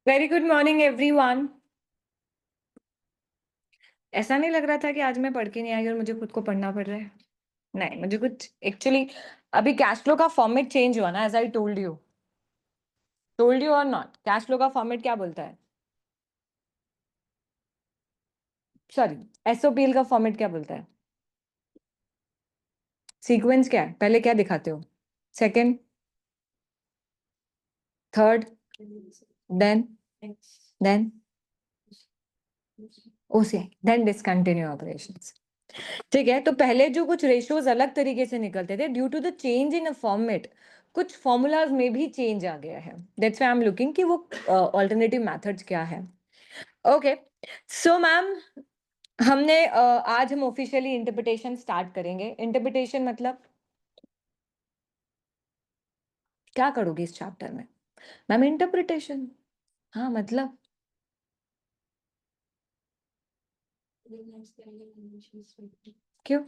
Very good morning everyone. ऐसा नहीं लग रहा था कि आज मैं पढ़ के नहीं आई और मुझे खुद को पढ़ना पड़ रहा है। नहीं, मुझे कुछ एक्चुअली अभी कैश फ्लो का फॉर्मेट चेंज हुआ ना, एज आई टोल्ड यू और नॉट। कैश फ्लो का फॉर्मेट क्या बोलता है? सॉरी, एसओपीएल का फॉर्मेट क्या बोलता है? सीक्वेंस क्या है? पहले क्या दिखाते हो? सेकंड, थर्ड, देन देन ओसी, देन डिसकंटिन्यू ऑपरेशंस। ठीक है, तो पहले जो कुछ रेशियोज अलग तरीके से निकलते थे, due to the change in a format कुछ फॉर्मूलाज में भी चेंज आ गया है। That's why I am looking कि वो ऑल्टरनेटिव मेथड्स क्या है। ओके, सो मैम, हमने आज हम ऑफिशियली इंटरप्रिटेशन स्टार्ट करेंगे। इंटरप्रिटेशन मतलब क्या करोगे इस चैप्टर में? मैम इंटरप्रिटेशन, हाँ मतलब क्यों?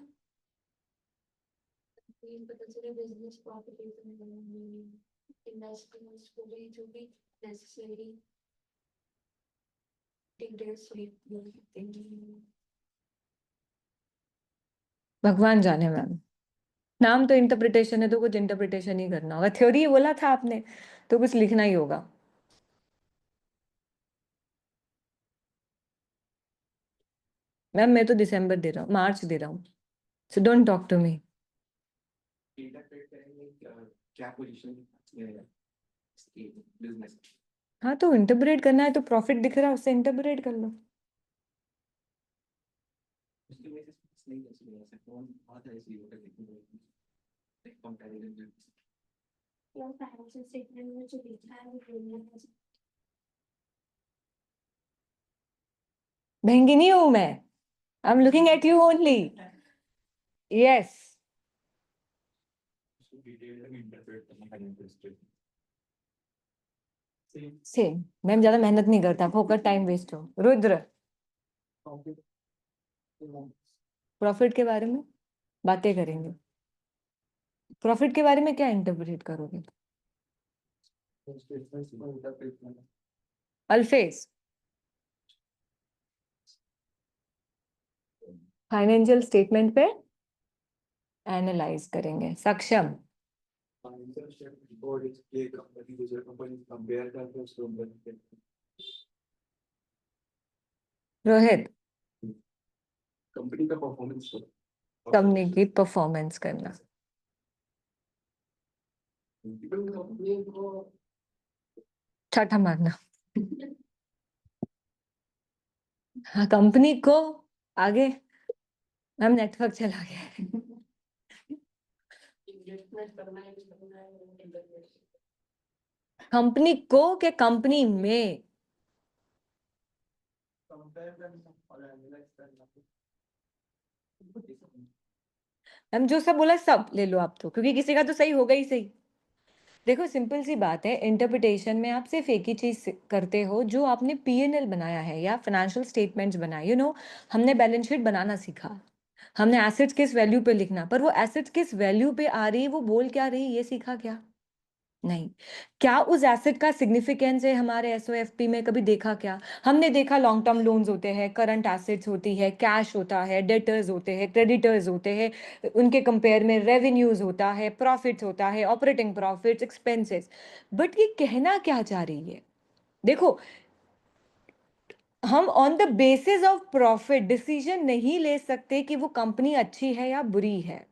भगवान जाने मैम, नाम तो इंटरप्रिटेशन है तो कुछ इंटरप्रिटेशन ही करना होगा। थ्योरी बोला था आपने तो कुछ लिखना ही होगा। मैम मैं तो दिसंबर दे रहा हूँ, मार्च दे रहा हूँ, so don't talk to me. क्या पोजीशन बिजनेस? हाँ तो इंटरप्रेट करना है तो प्रॉफिट दिख रहा है उससे इंटरप्रेट कर लो। उसकी वजह से नहीं कर सकते हम बहुत है इसी वजह से कंपैरिजन महंगी नहीं हूं मैं, आई am looking at you only. Yes, उसको डिटेल में इंटरप्रेट करने का इंटरेस्ट है। सेम। मैम ज्यादा मेहनत नहीं करता, फोकट टाइम वेस्ट हो। रुद्र, प्रॉफिट के बारे में बातें करेंगे। प्रॉफिट के बारे में क्या इंटरप्रेट करोगे? अल्फेज, फाइनेंशियल स्टेटमेंट पे एनालाइज करेंगे। सक्षम, फाइनेंशियल स्टेटमेंट और ये कंपनी दूसरे कंपनी कंपेयर करके उसको रोहित, कंपनी का परफॉर्मेंस कंपनी की परफॉर्मेंस करना। कंपनी को छठा मारना। हाँ कंपनी को आगे। मैम नेटवर्क चला गया है। कंपनी को क्या कंपनी में? कंपेयर करना और एनालाइज करना। मैम जो सब बोला सब ले लो आप तो, क्योंकि किसी का तो सही होगा ही सही। देखो सिंपल सी बात है, इंटरप्रिटेशन में आप सिर्फ एक ही चीज करते हो जो आपने पीएनएल बनाया है या फाइनेंशियल स्टेटमेंट्स बनाए। हमने बैलेंस शीट बनाना सीखा, हमने एसेट्स किस वैल्यू पे लिखना, पर वो एसेट्स किस वैल्यू पे आ रही, वो बोल क्या रही, ये सीखा क्या? नहीं। क्या उस एसेट का सिग्निफिकेंस है हमारे एसओएफपी में? कभी देखा क्या? हमने देखा लॉन्ग टर्म लोन्स होते हैं, करंट एसेट्स होती है, कैश होता है, डेटर्स होते हैं, क्रेडिटर्स होते हैं, उनके कंपेयर में रेवेन्यूज होता है, प्रॉफिट्स होता है, ऑपरेटिंग प्रॉफिट्स, एक्सपेंसेस। बट ये कहना क्या चाह रही है? देखो, हम on the basis of profit decision नहीं ले सकते कि वो कंपनी अच्छी है या बुरी है,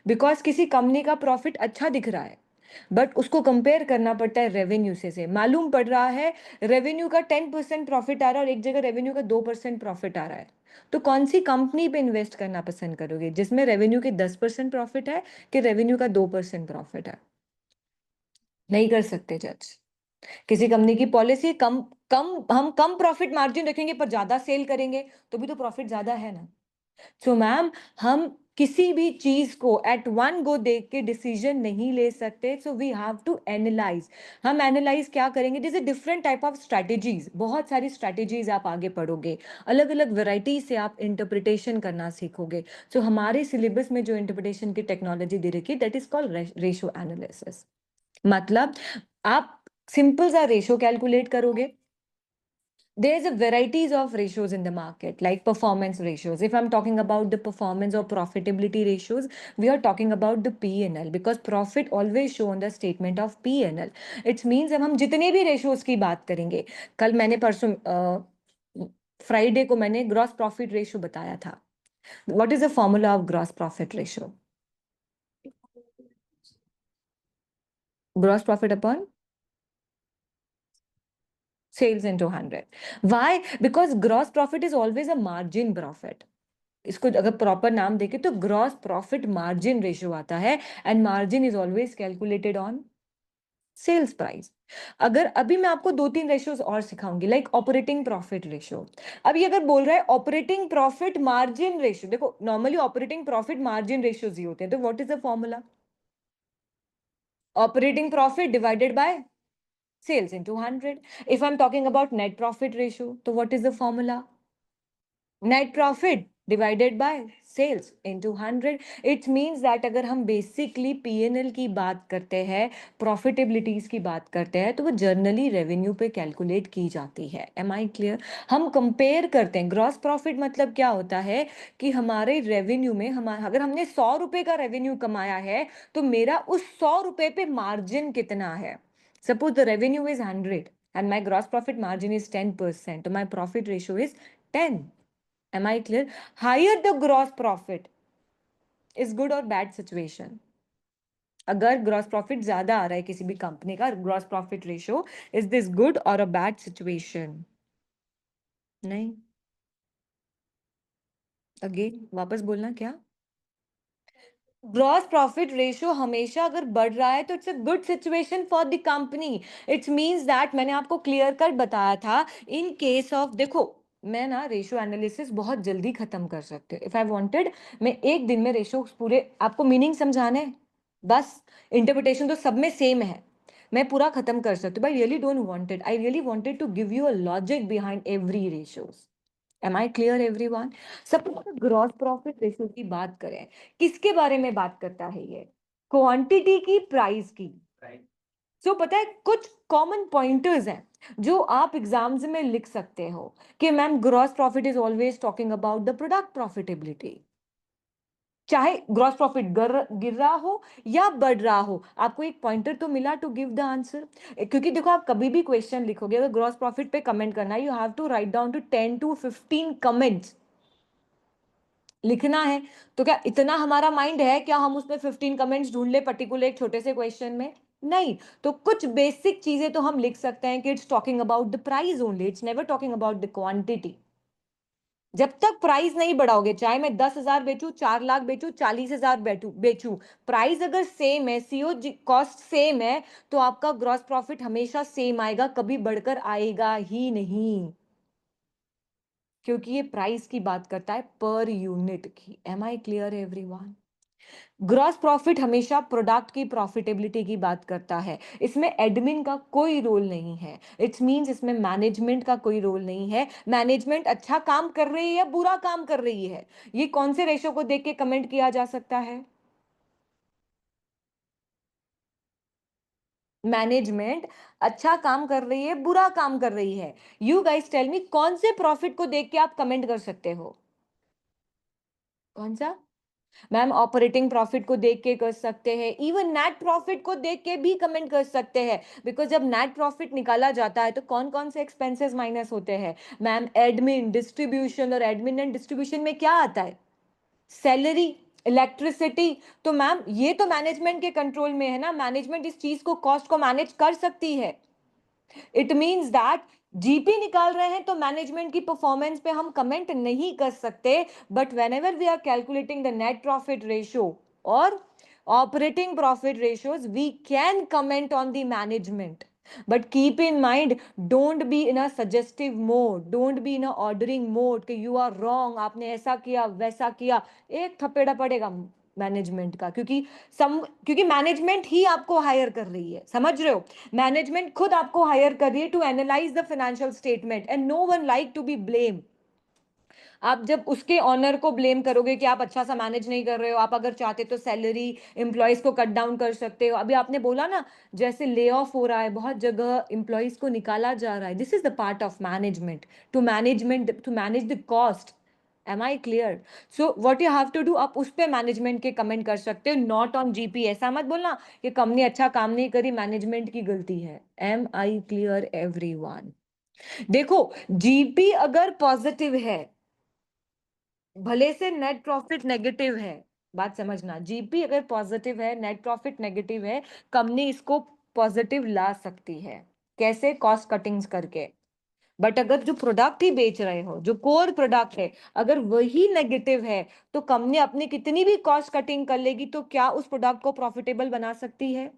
बिकॉज किसी कंपनी का प्रॉफिट अच्छा दिख रहा है बट उसको कंपेयर करना पड़ता है रेवेन्यू से मालूम पड़ रहा है रेवेन्यू का 10% प्रॉफिट आ रहा है और एक जगह रेवेन्यू का 2% प्रॉफिट आ रहा है। तो कौन सी कंपनी पे इन्वेस्ट करना पसंद करोगे, जिसमें रेवेन्यू के 10% प्रॉफिट है कि रेवेन्यू का 2% प्रॉफिट है? नहीं कर सकते जज। किसी कंपनी की पॉलिसी कम कम, हम कम प्रॉफिट मार्जिन रखेंगे पर ज्यादा सेल करेंगे तो भी तो प्रॉफिट ज्यादा है ना। सो मैम, हम किसी भी चीज को एट वन गो देख के डिसीजन नहीं ले सकते, so we have to analyse. हम एनालाइज क्या करेंगे? This is different type of strategies, बहुत सारी स्ट्रैटेजीज आप आगे पढ़ोगे, अलग अलग वेराइटी से आप इंटरप्रिटेशन करना सीखोगे। सो हमारे सिलेबस में जो इंटरप्रिटेशन की टेक्नोलॉजी दे रखी है that is called ratio analysis. मतलब आप सिंपल सा रेशो कैलकुलेट करोगे. There's a varieties of ratios in the market, like performance ratios. If I'm talking about the performance or profitability ratios, we are talking about the P&L, because profit always show on the statement of P&L. It means अब हम जितने भी ratios की बात करेंगे, कल मैंने परसों फ्राइडे को मैंने ग्रॉस प्रॉफिट रेशियो बताया था. What is the formula of gross profit ratio? Gross profit upon sales into 100. Why? Because gross profit is always a margin profit. इसको अगर प्रॉपर नाम देखे तो ग्रॉस प्रॉफिट मार्जिन रेशियो आता है, and margin is always calculated on sales price. अगर अभी मैं आपको दो तीन रेशियोज और सिखाऊंगी, लाइक ऑपरेटिंग प्रॉफिट रेशियो. अभी अगर बोल रहा है ऑपरेटिंग प्रॉफिट मार्जिन रेशियो, देखो normally operating profit margin ratios ही होते हैं, तो what is the formula? Operating profit divided by sales into 100. If I'm talking about net profit ratio, so what is the formula? Net profit divided by sales into 100. It means that अगर हम basically P&L की बात करते हैं, प्रॉफिटेबिलिटीज की बात करते हैं, तो वो जर्नली रेवेन्यू पे कैलकुलेट की जाती है. Am I clear? हम कंपेयर करते हैं. ग्रॉस प्रॉफिट मतलब क्या होता है कि हमारे रेवेन्यू में हमारा, अगर हमने 100 रुपए का रेवेन्यू कमाया है, तो मेरा उस 100 रुपए पे मार्जिन कितना है. Suppose the revenue is 100 and my gross profit margin is 10%, so my profit ratio is 10. Am I clear? Higher the gross profit is good or bad situation. अगर ग्रॉस प्रॉफिट ज्यादा आ रहा है किसी भी कंपनी का, gross profit ratio, is this good और a bad situation? नहीं. Again वापस बोलना क्या? ग्रॉस प्रॉफिट रेशियो हमेशा अगर बढ़ रहा है तो it's a good situation for the company. It's means that मैंने आपको क्लियर कट बताया था. इन केस ऑफ, देखो मैं ना रेशियो एनालिसिस बहुत जल्दी खत्म कर सकते हो. इफ आई वांटेड, मैं एक दिन में रेशियो पूरे आपको मीनिंग समझाने, बस इंटरप्रिटेशन तो सब में सेम है, मैं पूरा खत्म कर सकती हूँ. But really don't wanted, I really wanted to give you a logic behind every ratios. Am I clear everyone? Suppose gross profit ratio की बात करें, किसके बारे में बात करता है ये? क्वांटिटी की, प्राइस की. पता है कुछ कॉमन पॉइंटर्स हैं जो आप एग्जाम्स में लिख सकते हो कि ma'am gross profit is always talking about the product profitability. चाहे ग्रॉस प्रॉफिट गिर रहा हो या बढ़ रहा हो, आपको एक पॉइंटर तो मिला टू गिव द आंसर. क्योंकि देखो आप कभी भी क्वेश्चन लिखोगे, अगर ग्रॉस प्रॉफिट पे कमेंट करना है, you have to write down to 10 to 15 comments लिखना है. तो क्या इतना हमारा माइंड है क्या हम उसमें 15 कमेंट्स ढूंढ ले पर्टिकुलर एक छोटे से क्वेश्चन में? नहीं. तो कुछ बेसिक चीजें तो हम लिख सकते हैं कि it's talking about the price only, it's never talking about the quantity. जब तक प्राइस नहीं बढ़ाओगे, चाहे मैं 10,000 बेचूं, 4 लाख बेचूं, 40,000 बेचूं, प्राइस अगर सेम है, सीओ कॉस्ट सेम है, तो आपका ग्रॉस प्रॉफिट हमेशा सेम आएगा, कभी बढ़कर आएगा ही नहीं. क्योंकि ये प्राइस की बात करता है, पर यूनिट की. Am I clear everyone? Gross profit हमेशा प्रोडक्ट की प्रॉफिटेबिलिटी की बात करता है. इसमें एडमिन का कोई रोल नहीं है. इट्स मींस इसमें मैनेजमेंट का कोई रोल नहीं है. मैनेजमेंट अच्छा काम कर रही है या बुरा काम कर रही है, ये कौन से रेशो को देख के कमेंट किया जा सकता है? मैनेजमेंट अच्छा काम कर रही है, बुरा काम कर रही है. यू गाइस टेल मी, कौन से प्रॉफिट को देख के आप कमेंट कर सकते हो? कौन सा? मैम ऑपरेटिंग प्रॉफिट को देख के कर सकते हैं, इवन नेट प्रॉफिट को देख के भी कमेंट कर सकते हैं. बिकॉज जब नेट प्रॉफिट निकाला जाता है तो कौन कौन से एक्सपेंसेस माइनस होते हैं? मैम एडमिन, डिस्ट्रीब्यूशन, और एडमिन एंड डिस्ट्रीब्यूशन में क्या आता है? Salary, electricity. तो मैम ये तो मैनेजमेंट के कंट्रोल में है ना, मैनेजमेंट इस चीज को, कॉस्ट को मैनेज कर सकती है. इट मीन्स दैट जीपी निकाल रहे हैं तो मैनेजमेंट की परफॉर्मेंस पे हम कमेंट नहीं कर सकते. But whenever we are calculating the net profit ratio और operating profit ratios, we can comment on the management. But keep in mind, don't be in a suggestive mode, don't be in a ordering mode कि you are wrong, आपने ऐसा किया वैसा किया. एक थपेड़ा पड़ेगा management का, क्योंकि मैनेजमेंट ही आपको हायर कर रही है, समझ रहे हो? मैनेजमेंट खुद आपको हायर कर रही है to analyse the financial statement, and no one like to be blame. आप जब उसके ऑनर को ब्लेम करोगे कि आप अच्छा सा मैनेज नहीं कर रहे हो, आप अगर चाहते तो सैलरी एम्प्लॉयज को कट डाउन कर सकते हो। अभी आपने बोला ना, जैसे ले ऑफ हो रहा है, बहुत जगह एम्प्लॉयज को निकाला जा रहा है, this is the part of management, to manage the cost. Am I clear? So what you have to do, आप उस पर मैनेजमेंट के कमेंट कर सकते हो, नॉट ऑन जीपी। ऐसा मत बोलना कि कंपनी अच्छा काम नहीं करी, मैनेजमेंट की गलती है। Am I clear everyone? देखो, जीपी अगर पॉजिटिव है, भले से नेट प्रॉफिट नेगेटिव है, बात समझना, जीपी अगर पॉजिटिव है, नेट प्रॉफिट नेगेटिव है, कंपनी इसको पॉजिटिव ला सकती है। कैसे? कॉस्ट कटिंग्स करके। बट अगर जो प्रोडक्ट ही बेच रहे हो, जो कोर प्रोडक्ट है, अगर वही नेगेटिव है, तो कंपनी अपनी कितनी भी कॉस्ट कटिंग कर लेगी, तो क्या उस प्रोडक्ट को प्रॉफिटेबल बना सकती है?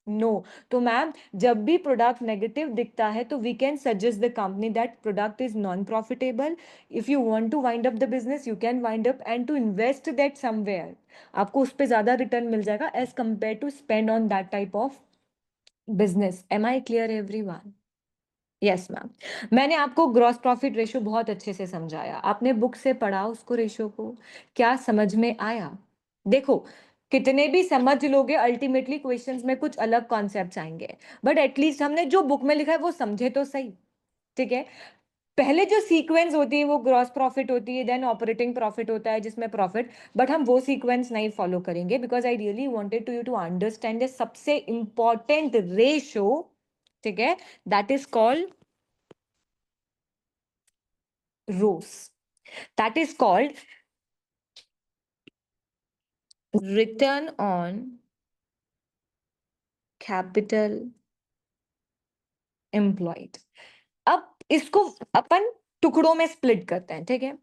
नो। तो मैम, जब भी प्रोडक्ट नेगेटिव दिखता है, तो we can suggest the company that product is non profitable. If you want to wind up the business, you can wind up and to invest that somewhere. आपको उस पर ज्यादा रिटर्न मिल जाएगा as compare to spend on that type of business. Am I clear everyone? Yes ma'am. मैंने आपको gross profit ratio बहुत अच्छे से समझाया, आपने बुक से पढ़ा उसको, रेशो को? क्या समझ में आया? देखो, कितने भी समझ लोगे, अल्टीमेटली क्वेश्चंस में कुछ अलग कॉन्सेप्ट्स आएंगे, बट एटलीस्ट हमने जो बुक में लिखा है वो समझे तो सही। ठीक है? पहले जो सीक्वेंस होती है वो ग्रॉस प्रॉफिट होती है, देन ऑपरेटिंग प्रॉफिट होता है जिसमें प्रॉफिट, बट हम वो सीक्वेंस नहीं फॉलो करेंगे, because I really wanted to you to understand the सबसे इंपॉर्टेंट रेशो। ठीक है? That is called ROS. That is called return on capital employed. अब इसको अपन टुकड़ों में स्प्लिट करते हैं। ठीक है?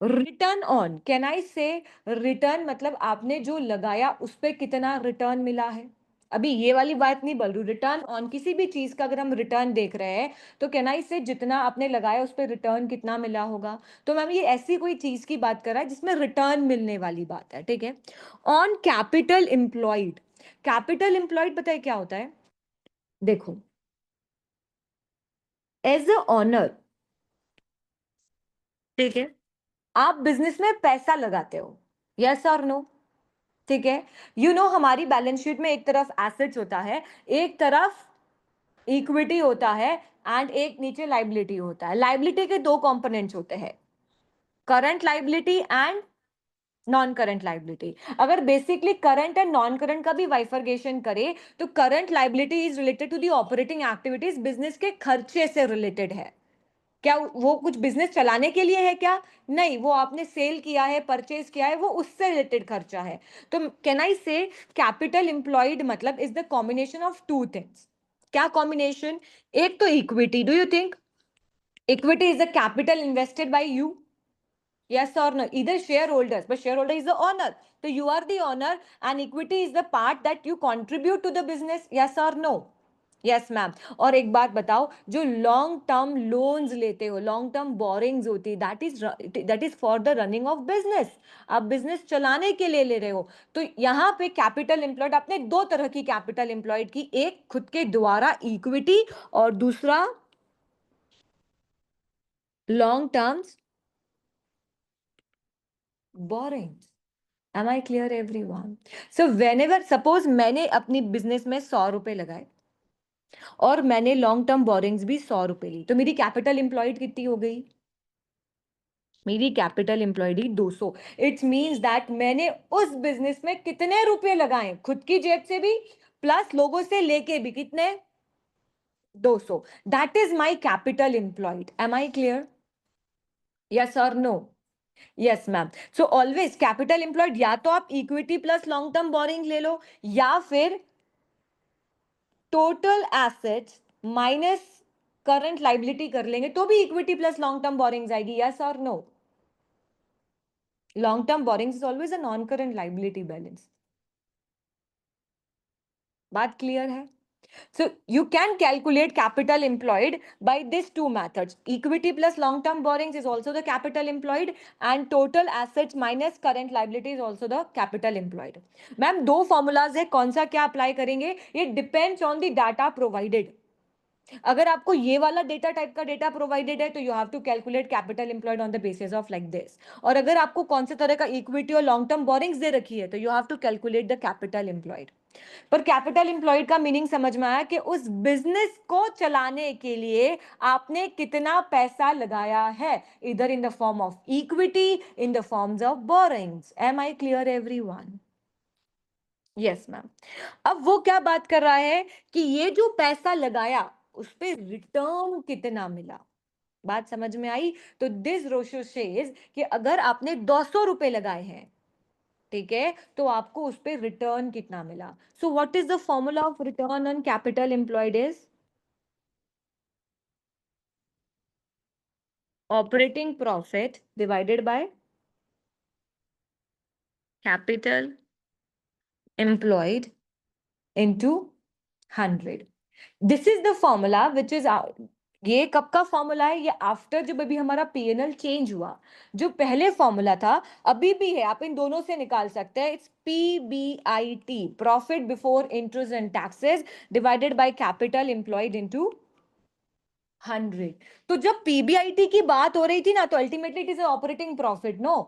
रिटर्न ऑन, कैन आई से, रिटर्न मतलब आपने जो लगाया उस पर कितना रिटर्न मिला है। अभी ये वाली बात नहीं बोल रही, रिटर्न ऑन किसी भी चीज का अगर हम रिटर्न देख रहे हैं, तो कैन आई से जितना आपने लगाया उस पर रिटर्न कितना मिला होगा। तो मैम ये ऐसी कोई चीज की बात कर रहा है जिसमें रिटर्न मिलने वाली बात है। ठीक है? On capital employed, capital employed पता है क्या होता है? देखो, एज अ ऑनर, ठीक है, आप बिजनेस में पैसा लगाते हो, यस और नो? ठीक है? यू नो, हमारी बैलेंस शीट में एक तरफ एसेट्स होता है, एक तरफ इक्विटी होता है, एंड एक नीचे लाइबिलिटी होता है। लाइबिलिटी के दो कंपोनेंट्स होते हैं, current liability and non current liability. अगर basically current and non current का भी वाइफर्गेशन करे, तो current liability is related to the operating activities, business के खर्चे से रिलेटेड है। क्या वो कुछ बिजनेस चलाने के लिए है क्या? नहीं, वो आपने सेल किया है, परचेज किया है, वो उससे रिलेटेड खर्चा है। तो कैन आई से कैपिटल एम्प्लॉयड मतलब is the combination of two things. क्या कॉम्बिनेशन? एक तो equity, do you think equity is the capital invested bye you? Yes or no? Either shareholders, but shareholder is the owner. So you are the owner, and equity is the part that you contribute to the business. Yes or no? Yes ma'am. और एक बात बताओ, जो long term loans लेते हो, long term borings होती है, that is for the running of business. आप बिजनेस चलाने के लिए ले रहे हो। तो यहाँ पे कैपिटल एम्प्लॉयड, आपने दो तरह की कैपिटल एम्प्लॉयड की, एक खुद के द्वारा इक्विटी, और दूसरा long terms borings. Am I clear everyone? So whenever suppose मैंने अपनी बिजनेस में 100 रुपए लगाए, और मैंने लॉन्ग टर्म बोरिंग्स भी 100 रुपए ली, तो मेरी कैपिटल एम्प्लॉयड कितनी हो गई? मेरी capital employed he 200। It's means that मैंने उस बिजनेस में कितने रुपए लगाए, खुद की जेब से भी प्लस लोगों से लेके भी, कितने? 200। That is my capital employed. Am I clear? Yes और no? Yes ma'am. So always capital employed, या तो आप equity plus long term borrowing ले लो, या फिर total assets minus current liability कर लेंगे, तो भी equity plus long term borrowings आएगी। यस और no? Long term borrowings is always a non current liability balance. बात क्लियर है? So you can calculate capital employed by these two methods. Equity plus long-term borrowings is also the capital employed, and total assets minus current liability is also the capital employed. Ma'am दो formulas है, कौन सा क्या apply करेंगे, ये depends on the data provided. अगर आपको ये वाला डेटा टाइप का डेटा प्रोवाइडेड है तो you have to calculate capital employed on the basis of like this. और अगर आपको कौन से तरह का इक्विटी और लॉन्ग टर्म बोरिंग्स दे रखी है तो you have to calculate the capital employed. पर कैपिटल एम्प्लॉयड का मीनिंग समझ में आया कि उस बिजनेस को चलाने के लिए आपने कितना पैसा लगाया है, इधर in the form of equity, in the forms of borrowings. Am I clear everyone? Yes ma'am. अब वो क्या बात कर रहा है कि ये जो पैसा लगाया उस पे रिटर्न कितना मिला। बात समझ में आई? तो दिस रोशो सेज कि अगर आपने 200 रुपए लगाए हैं, ठीक है, तो आपको उस पे रिटर्न कितना मिला। So what is the formula of return on capital employed? Is operating profit divided by capital employed into 100। This is the formula which is, ये कब का फॉर्मूला है? ये आफ्टर जब अभी हमारा पीएनएल चेंज हुआ। जो पहले फॉर्मूला था अभी भी है, आप इन दोनों से निकाल सकते हैं। It's PBIT, profit before interest and taxes divided by capital employed into 100। तो जब पीबीआईटी की बात हो रही थी ना, तो ultimately it is operating profit, no?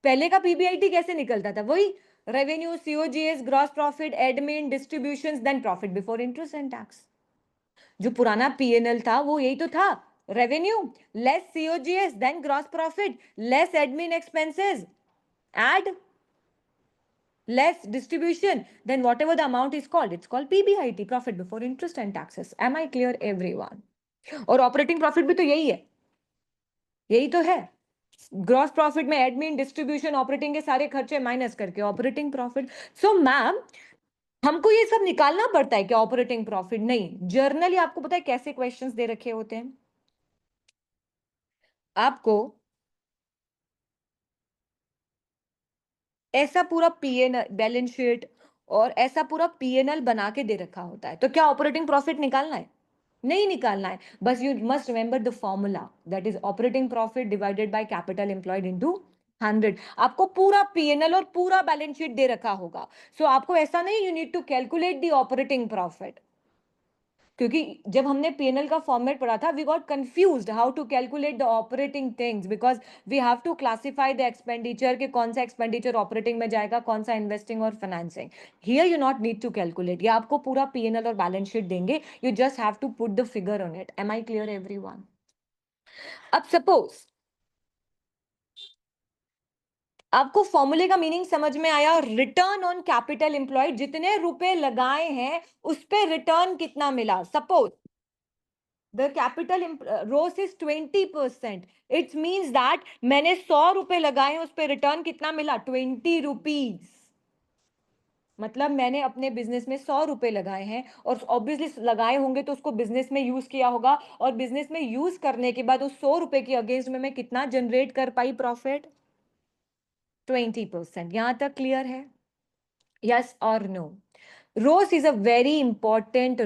पहले का पीबीआईटी कैसे निकलता था? वही revenue, COGS, gross profit, admin, distributions, then profit before interest and tax. जो पुराना पीएनएल था वो यही तो था, revenue less COGS then gross profit less admin expenses add less distribution then whatever the amount is called, it's called PBIT, profit before interest and taxes. Am I clear everyone? और operating profit भी तो यही है, यही तो है। Gross profit में admin, distribution, operating के सारे खर्चे माइनस करके ऑपरेटिंग प्रॉफिट। सो मैम, हमको ये सब निकालना पड़ता है क्या ऑपरेटिंग प्रॉफिट? नहीं, जर्नली आपको पता है कैसे क्वेश्चंस दे रखे होते हैं आपको? ऐसा पूरा पीएनएल बैलेंस शीट और ऐसा पूरा पीएनएल बना के दे रखा होता है, तो क्या ऑपरेटिंग प्रॉफिट निकालना है? नहीं निकालना है। बस you must remember the formula, that is operating profit divided by capital employed into 100। आपको पूरा पीएनएल और पूरा बैलेंस शीट दे रखा होगा। सो आपको ऐसा नहीं, you need to calculate the operating profit. क्योंकि जब हमने पीएनएल का फॉर्मेट पढ़ा था, we got confused how to calculate the operating things, because we have to classify the expenditure के कौन सा एक्सपेंडिचर ऑपरेटिंग में जाएगा, कौन सा इन्वेस्टिंग और financing. Here you not need to calculate, ये आपको पूरा पीएनएल और बैलेंस शीट देंगे, you just have to put the figure on it. Am I clear everyone? अब सपोज आपको फॉर्मूले का मीनिंग समझ में आया, रिटर्न ऑन कैपिटल एम्प्लॉयड, जितने रुपए लगाए हैं उस पे रिटर्न कितना मिला। Suppose the capital rose is 20%, it means that मैंने 100 रुपए लगाए, उस पे रिटर्न कितना मिला? 20 रुपीज। मतलब मैंने अपने बिजनेस में 100 रुपए लगाए हैं और ऑब्वियसली लगाए होंगे तो उसको बिजनेस में यूज किया होगा, और बिजनेस में यूज करने के बाद उस 100 रुपए के अगेंस्ट में मैं कितना जनरेट कर पाई प्रॉफिट? 20%। यहां तक क्लियर है? यस और no? ROCE is a very important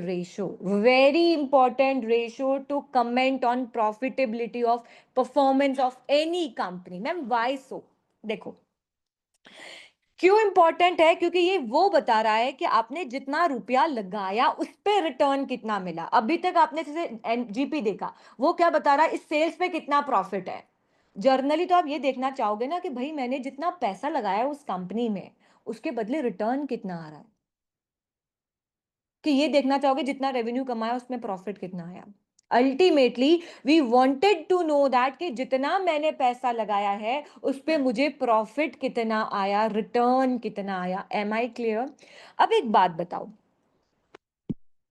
ratio to comment on profitability of performance of any company. Ma'am why so? देखो क्यों इंपॉर्टेंट है, क्योंकि ये वो बता रहा है कि आपने जितना रुपया लगाया उस पे रिटर्न कितना मिला। अभी तक आपने जैसे जीपी देखा, वो क्या बता रहा है? इस सेल्स पे कितना प्रॉफिट है। जर्नली तो आप ये देखना चाहोगे ना कि भाई मैंने जितना पैसा लगाया उस कंपनी में उसके बदले रिटर्न कितना आ रहा है, कि ये देखना चाहोगे जितना रेवेन्यू कमाया उसमें प्रॉफिट कितना आया। Ultimately we wanted to know that कि जितना मैंने पैसा लगाया है उस पे मुझे प्रॉफिट कितना आया, रिटर्न कितना आया। Am I clear? अब एक बात बताओ,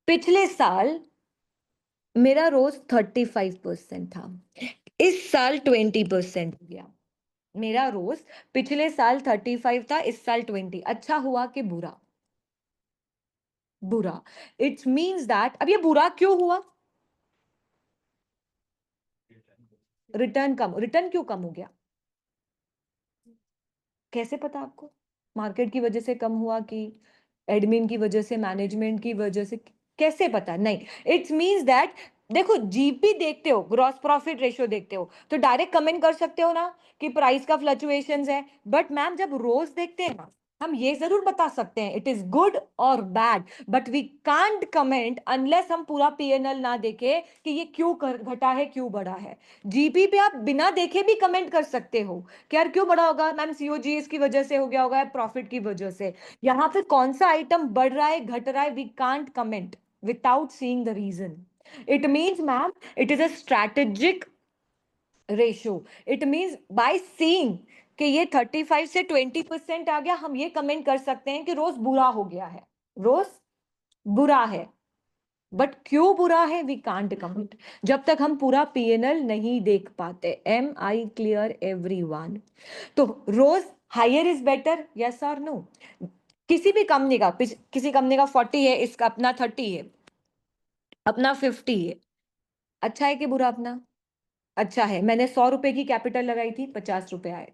पिछले साल मेरा रोज 35% था, इस साल 20% हो गया। मेरा रोज पिछले साल 35 था, इस साल 20। अच्छा हुआ कि बुरा? बुरा। इट्स मीन्स दैट, अब ये बुरा क्यों हुआ? रिटर्न क्यों कम हो गया? कैसे पता आपको? मार्केट की वजह से कम हुआ कि एडमिन की वजह से, मैनेजमेंट की वजह से? कैसे पता? नहीं, इट्स मींस दैट, देखो जीपी देखते हो, ग्रॉस प्रॉफिट रेशियो देखते हो, तो डायरेक्ट कमेंट कर सकते हो ना कि प्राइस का फ्लक्चुएशंस है। बट मैम जब रोज देखते हैं ना, हम ये जरूर बता सकते हैं इट इज गुड और bad, but we can't comment unless हम पूरा पीएनएल ना देखे कि ये क्यों घटा है क्यों बढ़ा है। जीपी पे आप बिना देखे भी कमेंट कर सकते हो कि यार क्यों बढ़ा होगा मैम, सीओजीएस की वजह से हो गया होगा, प्रॉफिट की वजह से। यहाँ पे कौन सा आइटम बढ़ रहा है घट रहा है, we can't comment without seeing the reason. It means ma'am it is a strategic ratio. It means by seeing कि ये 35 से 20% आ गया, हम ये कमेंट कर सकते हैं कि रोज बुरा हो गया है, रोज बुरा है। बट क्यों बुरा है वी कांट कमेंट जब तक हम पूरा पीएनएल नहीं देख पाते। Am I clear everyone? तो ROCE higher is better, yes और नो? किसी भी कंपनी का, किसी कंपनी का 40 है, इसका अपना 30 है, अपना 50 है, अच्छा है कि बुरा अपना? अच्छा है। मैंने 100 रुपए की कैपिटल लगाई थी, 50 रुपए आए,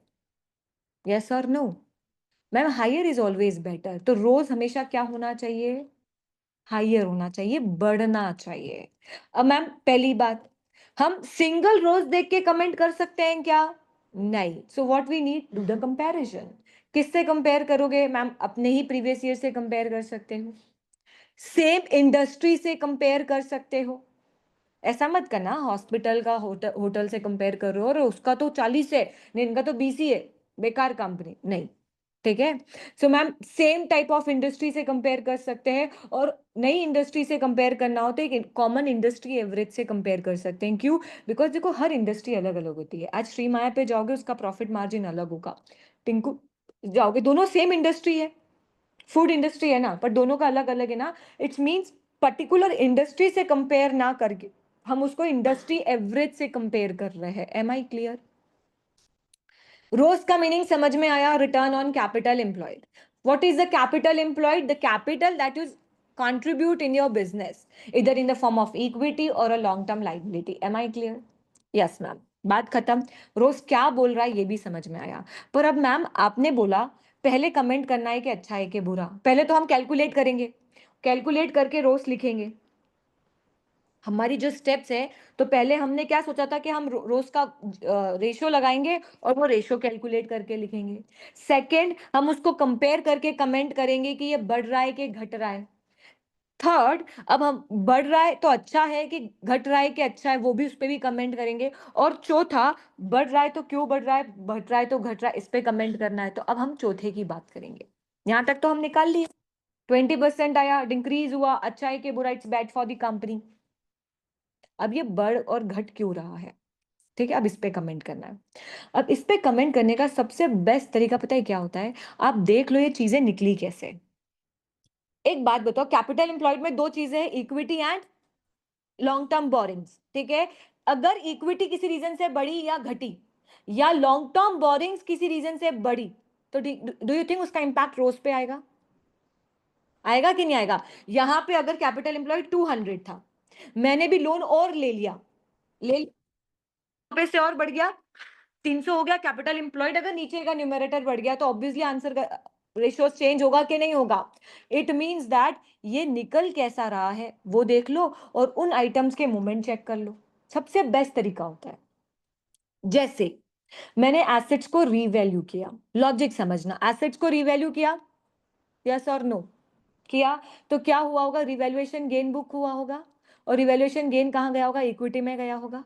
यस और no? Ma'am higher is always better, तो रोज हमेशा क्या होना चाहिए? हायर होना चाहिए, बढ़ना चाहिए। अब मैम पहली बात, हम सिंगल रोज देख के कमेंट कर सकते हैं क्या? नहीं। So what we need, do the comparison. किससे कंपेयर करोगे मैम? अपने ही प्रीवियस ईयर से कंपेयर कर सकते हो, सेम इंडस्ट्री से कंपेयर कर सकते हो। ऐसा मत करना हॉस्पिटल का होटल होटल से कंपेयर कर रहे हो और उसका तो 40 है, नहीं इनका तो 20 ही है, बेकार कंपनी नहीं। ठीक है। So ma'am same type of industry से कंपेयर कर सकते हैं, और नई इंडस्ट्री से कंपेयर करना हो तो एक कॉमन इंडस्ट्री एवरेज से कंपेयर कर सकते हैं। क्यों? बिकॉज देखो हर इंडस्ट्री अलग अलग होती है। आज श्री माया पे जाओगे उसका प्रॉफिट मार्जिन अलग होगा, टिंकू जाओगे दोनों सेम इंडस्ट्री है, फूड इंडस्ट्री है ना, पर दोनों का अलग अलग है ना। इट्स मीन्स पर्टिकुलर इंडस्ट्री से कंपेयर ना करके हम उसको इंडस्ट्री एवरेज से कंपेयर कर रहे हैं। Am I clear? रोज का मीनिंग समझ में आया? Return on capital employed. What is the capital employed? The capital that is contribute in your business either in the form of equity or a long term liability. am I clear? Yes ma'am, बात खत्म। रोज क्या बोल रहा है ये भी समझ में आया। पर अब मैम आपने बोला पहले कमेंट करना है कि अच्छा है कि बुरा, पहले तो हम कैलकुलेट करेंगे, कैलकुलेट करके रोज लिखेंगे। हमारी जो स्टेप्स है, तो पहले हमने क्या सोचा था कि हम रोज का रेशियो लगाएंगे और वो रेशियो कैलकुलेट करके लिखेंगे। सेकंड, हम उसको कंपेयर करके कमेंट करेंगे कि ये बढ़ रहा है कि घट रहा है। थर्ड, अब हम बढ़ रहा है तो अच्छा है कि घट रहा है कि अच्छा है, वो भी उस पर भी कमेंट करेंगे। और चौथा, बढ़ रहा है तो क्यों बढ़ रहा है, घट रहा है तो घट रहा है, इस पे कमेंट करना है। तो अब हम चौथे की बात करेंगे। यहां तक तो हम निकाल लिए, 20% आया, डिक्रीज हुआ, अच्छा है कि बुरा, it's bad for the company. अब ये बढ़ और घट क्यों रहा है, ठीक है, अब इस पे कमेंट करना है। अब इस पे कमेंट करने का सबसे बेस्ट तरीका पता है क्या होता है? आप देख लो ये चीजें निकली कैसे। एक बात बताओ, कैपिटल एम्प्लॉयड में दो चीजें हैं, equity and long term borings. ठीक है। अगर इक्विटी किसी रीजन से बढ़ी या घटी, या लॉन्ग टर्म बोरिंग्स किसी रीजन से बढ़ी, तो डू यू थिंक उसका इंपैक्ट रोज पे आएगा? आएगा कि नहीं आएगा? यहां पे अगर कैपिटल एम्प्लॉयड 200 था, मैंने भी लोन और ले लिया, ले पे से और बढ़ गया, 300 हो गया कैपिटल एम्प्लॉयड, अगर नीचे का न्यूमरेटर बढ़ गया तो ऑब्वियसली आंसर का रेशियो चेंज होगा कि नहीं होगा? इट मींस दैट ये निकल कैसा रहा है वो देख लो, और उन आइटम्स के मूवमेंट चेक कर लो। सबसे बेस्ट तरीका होता है, जैसे मैंने एसेट्स को रीवैल्यू किया, लॉजिक समझना, एसेट्स को रीवैल्यू किया, यस और नो? किया, तो क्या हुआ होगा? रिवैल्यूएशन गेन बुक हुआ होगा, और रिवैल्यूएशन गेन कहाँ गया होगा? इक्विटी में गया होगा,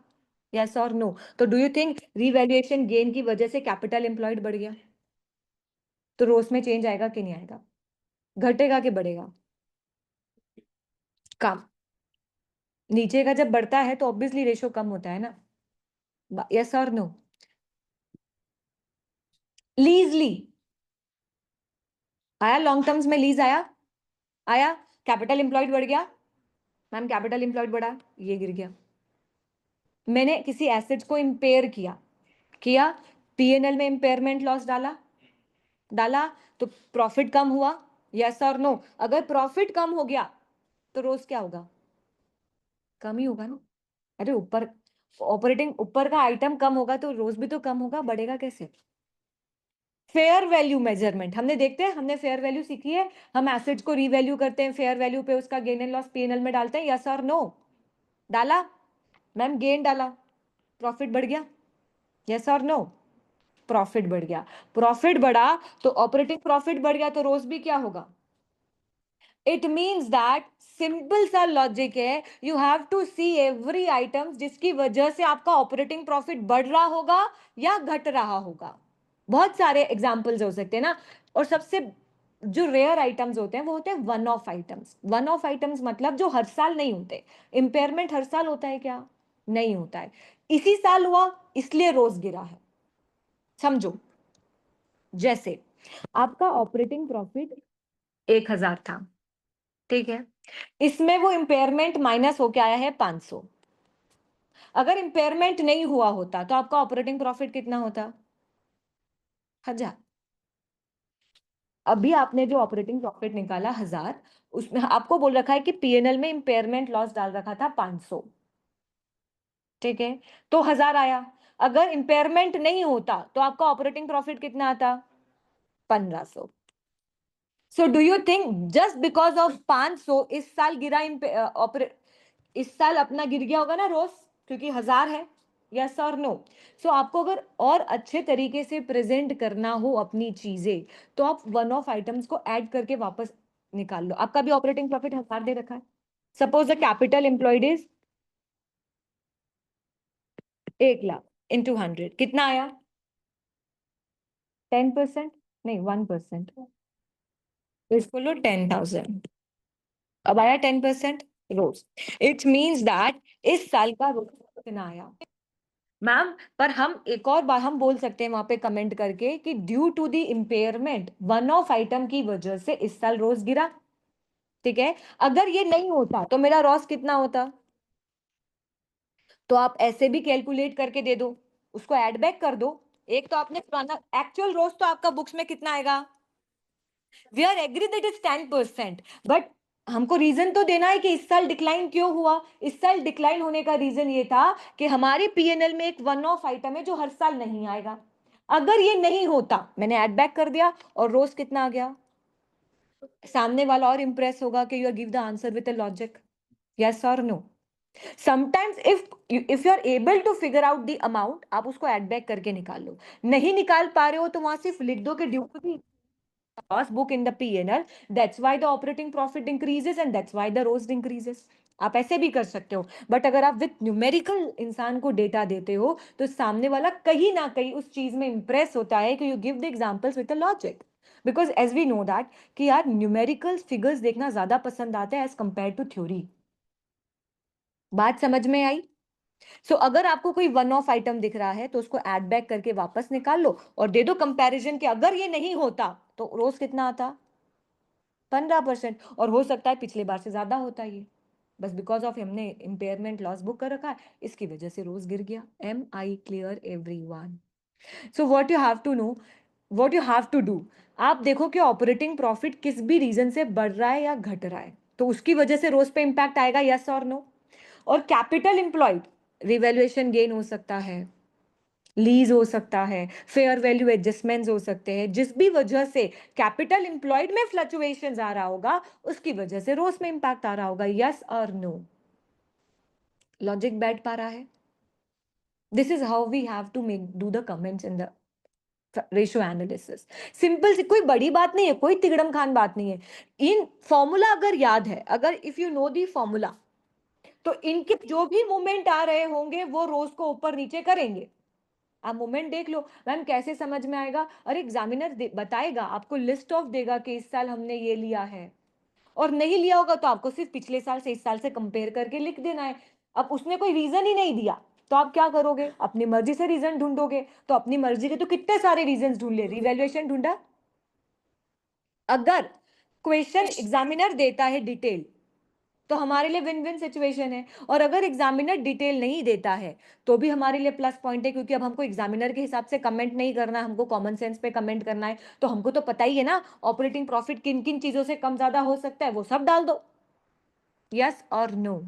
यस और नो? तो do you think revaluation gain की वजह से कैपिटल एम्प्लॉयड बढ़ गया? तो रोज में चेंज आएगा कि नहीं आएगा? घटेगा कि बढ़ेगा? कम। नीचे का जब बढ़ता है तो ऑब्वियसली रेशो कम होता है ना, यस और नो? लीज ली, आया लॉन्ग टर्म्स में, लीज आया, आया, कैपिटल एम्प्लॉयड बढ़ गया, मैम कैपिटल एम्प्लॉयड बढ़ा, ये गिर गया। मैंने किसी एसेट्स को इंपेयर किया, किया, पीएनएल में इंपेयरमेंट लॉस डाला, डाला, तो प्रॉफिट कम हुआ, यस और नो? अगर प्रॉफिट कम हो गया तो रोज क्या होगा? कम ही होगा ना। अरे ऊपर ऑपरेटिंग ऊपर का आइटम कम होगा तो रोज भी तो कम होगा, बढ़ेगा कैसे? फेयर वैल्यू मेजरमेंट हमने देखते हैं, हमने फेयर वैल्यू सीखी है। हम एसेट्स को रीवैल्यू करते हैं, फेयर वैल्यू पे उसका गेन एंड लॉस पीएनएल में डालते हैं, यस और नो? डाला, मैम गेन डाला, प्रॉफिट बढ़ गया, यस और नो? प्रॉफिट बढ़ गया, प्रॉफिट बढ़ा तो ऑपरेटिंग प्रॉफिट बढ़ गया, तो रोज भी क्या होगा? इट मीन्स दैट सिंपल सा लॉजिक है, you have to see every item जिसकी वजह से आपका ऑपरेटिंग प्रॉफिट बढ़ रहा होगा या घट रहा होगा। बहुत सारे एग्जाम्पल्स हो सकते हैं ना। और सबसे जो रेयर आइटम्स होते हैं वो होते हैं one of items. One of items मतलब जो हर साल नहीं होते। इंपेयरमेंट हर साल होता है क्या? नहीं होता है। इसी साल हुआ इसलिए रोज गिरा है। समझो, जैसे आपका ऑपरेटिंग प्रॉफिट 1,000 था, ठीक है, इसमें वो इंपेयरमेंट माइनस होके आया है 500। अगर इंपेयरमेंट नहीं हुआ होता तो आपका ऑपरेटिंग प्रॉफिट कितना होता? 1,000। अभी आपने जो ऑपरेटिंग प्रॉफिट निकाला 1,000, उसमें आपको बोल रखा है कि पीएनएल में इंपेयरमेंट लॉस डाल रखा था 500, ठीक है, तो 1,000 आया। अगर इंपेयरमेंट नहीं होता तो आपका ऑपरेटिंग प्रॉफिट कितना आता? 1,500। सो do you think just because of 500 इस साल गिरा, इस साल अपना गिर गया होगा ना रोज, क्योंकि 1,000 है? यस और नो? सो आपको अगर और अच्छे तरीके से प्रेजेंट करना हो अपनी चीजें, तो आप वन ऑफ आइटम्स को ऐड करके वापस निकाल लो। आपका भी ऑपरेटिंग प्रॉफिट 1,000 दे रखा है। Suppose the capital employed is 1,00,000 into 100 कितना आया? 10%? नहीं, 1%। तो इसको लो 10,000। अब आया 10% रोज। इट मीन्स दैट इस साल का रोज कितना आया? मैम, पर हम एक और बार हम बोल सकते हैं वहां पे कमेंट करके कि due to the impairment one of item की वजह से इस साल रोज गिरा, ठीक है। अगर ये नहीं होता तो मेरा रॉस कितना होता? तो आप ऐसे भी कैलकुलेट करके दे दो, उसको ऐड बैक कर दो। एक तो आपने पुराना एक्चुअल रोज तो आपका बुक्स में कितना आएगा? We are agree that is 10%, but हमको रीजन तो देना है कि इस साल डिक्लाइन क्यों हुआ। इस साल डिक्लाइन होने का रीजन ये था कि हमारे पीएनएल में एक वन ऑफ आइटम है जो हर साल नहीं आएगा। अगर ये नहीं होता, मैंने ऐड बैक कर दिया और रोज कितना आ गया? सामने वाला और इंप्रेस होगा कि you give the answer with a logic. Yes और no? Sometimes if you are able to figure out the amount, आप उसको ऐड बैक करके निकाल लो। नहीं निकाल पा रहे हो तो वहां सिर्फ लिख दो कि due to loss book in the P&L, that's why the operating profit increases and that's why the ROS increases। आप ऐसे भी कर सकते हो, बट अगर आप विथ न्यूमेरिकल इंसान को डेटा देते हो तो सामने वाला कहीं ना कहीं उस चीज में इंप्रेस होता है कि you give the examples with the logic. Because as we know that कि यार न्यूमेरिकल फिगर्स देखना ज्यादा पसंद आता है एज कंपेयर टू थ्योरी। बात समझ में आई? अगर आपको कोई वन ऑफ आइटम दिख रहा है तो उसको ऐड बैक करके वापस निकाल लो और दे दो कंपैरिजन कि अगर ये नहीं होता तो रोज कितना आता? 15%। और हो सकता है पिछले बार से ज्यादा होता है ये, बस बिकॉज ऑफ हमने इंपेयरमेंट लॉस बुक कर रखा है इसकी वजह से रोज गिर गया। Am I clear everyone? So what you have to know, what you have to do, आप देखो कि ऑपरेटिंग प्रॉफिट किस भी रीजन से बढ़ रहा है या घट रहा है, तो उसकी वजह से रोज पे इंपैक्ट आएगा। यस और नो? और कैपिटल एम्प्लॉयड, रिवैल्यूएशन गेन हो सकता है, लीज हो सकता है, फेयर वैल्यू एडजस्टमेंट्स हो सकते हैं, जिस भी वजह से कैपिटल एम्प्लॉयड में फ्लक्चुएशंस आ रहा होगा उसकी वजह से रोज में इंपैक्ट आ रहा होगा। यस और नो? लॉजिक बैठ पा रहा है? This is how we have to make do the comments in the ratio analysis. Simple सी कोई बड़ी बात नहीं है, कोई तिगड़म खान बात नहीं है। इन फॉर्मूला अगर याद है, अगर if you know the formula, तो इनके जो भी मूवमेंट आ रहे होंगे वो रोज को ऊपर नीचे करेंगे। आप मूवमेंट देख लो। मैम कैसे समझ में आएगा? अरे एग्जामिनर बताएगा आपको, लिस्ट ऑफ देगा कि इस साल हमने ये लिया है, और नहीं लिया होगा तो आपको सिर्फ पिछले साल से इस साल से कंपेयर करके लिख देना है। अब उसने कोई रीजन ही नहीं दिया तो आप क्या करोगे? अपनी मर्जी से रीजन ढूंढोगे। तो अपनी मर्जी के तो कितने सारे रीजन ढूंढ ले, रिवैल्यूएशन ढूंढा। अगर क्वेश्चन एग्जामिनर देता है डिटेल तो हमारे लिए विन विन सिचुएशन है, और अगर एग्जामिनर डिटेल नहीं देता है तो भी हमारे लिए प्लस पॉइंट है, क्योंकि अब हमको एग्जामिनर के हिसाब से कमेंट नहीं करना है, हमको कॉमन सेंस पे कमेंट करना है। तो हमको तो पता ही है ना ऑपरेटिंग प्रॉफिट किन किन चीजों से कम ज्यादा हो सकता है, वो सब डाल दो। यस और नो?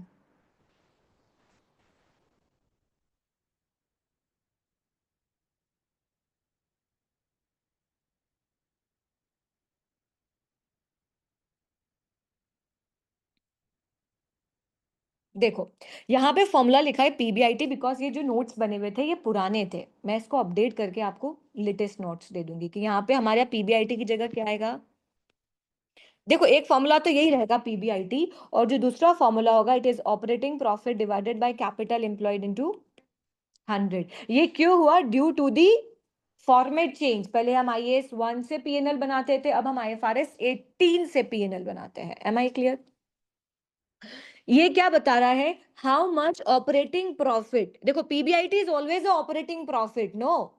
देखो यहाँ पे फॉर्मूला लिखा है पीबीआईटी, बिकॉज ये जो नोट्स बने हुए थे ये पुराने थे, मैं इसको अपडेट करके आपको लेटेस्ट नोट्स दे दूंगी कि यहाँ पे हमारे पीबीआईटी की जगह क्या आएगा। देखो एक फॉर्मूला तो यही रहेगा पीबीआईटी, और जो दूसरा फॉर्मूला होगा it is operating profit divided by capital employed into 100। ये क्यों हुआ? Due to the format change. पहले हम आईएएस 1 से पीएनएल बनाते थे, अब हम आईएफआरएस 18 से पीएनएल बनाते हैं। Am I clear? ये क्या बता रहा है? How much operating profit. देखो PBIT is always operating profit, no?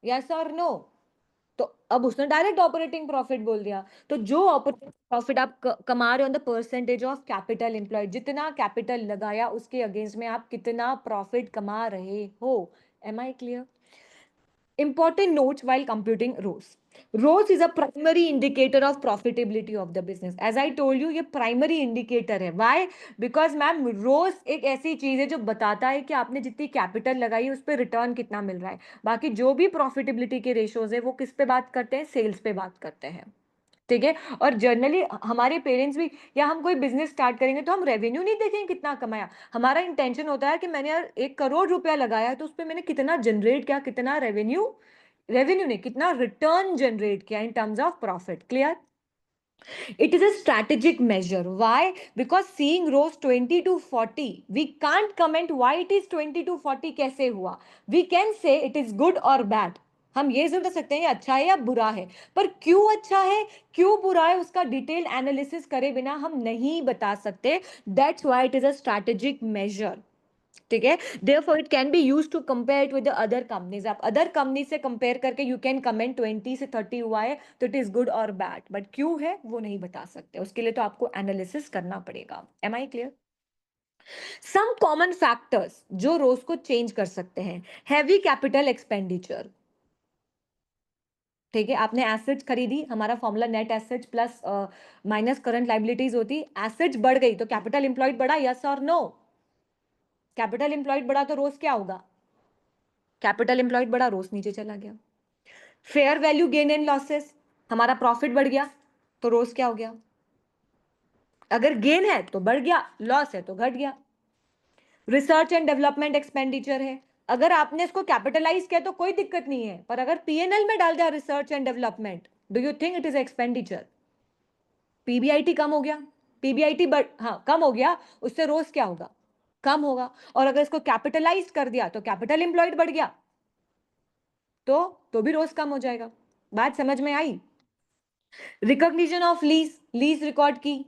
Yes और नो? तो अब उसने डायरेक्ट ऑपरेटिंग प्रॉफिट बोल दिया। तो जो ऑपरेटिंग प्रॉफिट आप कमा रहे हो on the percentage of capital employed, जितना कैपिटल लगाया उसके अगेंस्ट में आप कितना प्रॉफिट कमा रहे हो। Am I clear? Important notes while computing ROS. ROS is a primary indicator of profitability of the business. As I told you, ये primary indicator है. Why? Because मैम ROS एक ऐसी चीज है जो बताता है कि आपने जितनी कैपिटल लगाई उस पर रिटर्न कितना मिल रहा है। बाकी जो भी प्रॉफिटेबिलिटी के रेशियोज है वो किस पे बात करते हैं? सेल्स पे बात करते हैं। ठीक है। और जनरली हमारे पेरेंट्स भी, या हम कोई बिजनेस स्टार्ट करेंगे तो हम रेवेन्यू नहीं देखेंगे कितना कमाया। हमारा इंटेंशन होता है कि मैंने यार 1 करोड़ रुपया लगाया तो उस पर मैंने कितना जनरेट किया, कितना रेवेन्यू, रेवेन्यू ने कितना रिटर्न जनरेट किया in terms of profit. Clear? It is a strategic measure. Why? Because seeing rose 20 to 40, we can't comment why it is 20 to 40 कैसे हुआ. We can say it is good or bad. हम ये जरूर बता सकते हैं ये अच्छा है या बुरा है, पर क्यों अच्छा है क्यों बुरा है उसका डिटेल एनालिसिस करे बिना हम नहीं बता सकते. That's why it is a strategic measure. ठीक है। Therefore it can be use to compare it with other companies. आप अदर कंपनी से कंपेयर करके यू कैन कमेंट 20 से 30 हुआ है तो इट इज गुड और बैड, बट क्यों है वो नहीं बता सकते. उसके लिए तो आपको एनालिसिस करना पड़ेगा. Am I clear? Some common factors जो रोज को चेंज कर सकते हैं. Heavy capital expenditure. ठीक है, आपने एसेट्स खरीदी, हमारा formula net assets plus minus current liabilities होती. एसेट्स बढ़ गई तो कैपिटल एम्प्लॉयड बढ़ा, यस और नो? कैपिटल एम्प्लॉयड बढ़ा तो रोज क्या होगा? कैपिटल एम्प्लॉयड बढ़ा, रोज नीचे चला गया. Fair value gain and losses, हमारा प्रॉफिट बढ़ गया तो रोज क्या हो गया? अगर गेन है तो बढ़ गया, लॉस है तो घट गया. रिसर्च एंड डेवलपमेंट एक्सपेंडिचर है, अगर आपने इसको कैपिटलाइज किया तो कोई दिक्कत नहीं है, पर अगर पीएनएल में डाल दिया research and development, do you think it is expenditure? PBIT कम हो गया. पीबीआईटी हाँ कम हो गया, उससे रोज क्या होगा? कम होगा. और अगर इसको कैपिटलाइज कर दिया तो कैपिटल एम्प्लॉयड बढ़ गया, तो भी रोज कम हो जाएगा. बात समझ में आई? Recognition of lease, lease record की,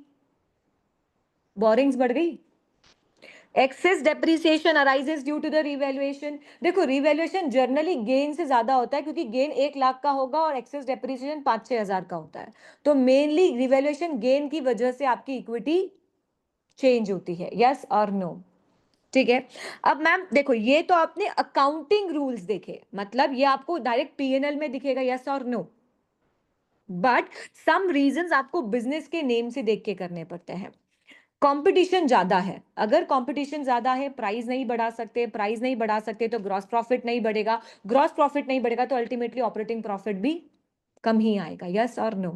बोरिंग्स बढ़ गई. Excess depreciation arises due to the revaluation. देखो रिवैल्यूएशन जनरली गेन से ज्यादा होता है क्योंकि गेन 1 लाख का होगा और एक्सेस डेप्रिसिएशन 5-6 हजार का होता है. तो मेनली रिवैल्यूएशन गेन की वजह से आपकी इक्विटी चेंज होती है. यस और नो? ठीक है. अब मैम देखो ये तो आपने अकाउंटिंग रूल्स देखे, मतलब ये आपको डायरेक्ट पीएनएल में दिखेगा. यस और नो? बट सम रीजंस आपको बिजनेस के नेम से देख के करने पड़ते हैं. कंपटीशन ज्यादा है, अगर कंपटीशन ज्यादा है प्राइस नहीं बढ़ा सकते, प्राइस नहीं बढ़ा सकते तो ग्रॉस प्रॉफिट नहीं बढ़ेगा, ग्रॉस प्रॉफिट नहीं बढ़ेगा तो अल्टीमेटली ऑपरेटिंग प्रॉफिट भी कम ही आएगा. यस और नो?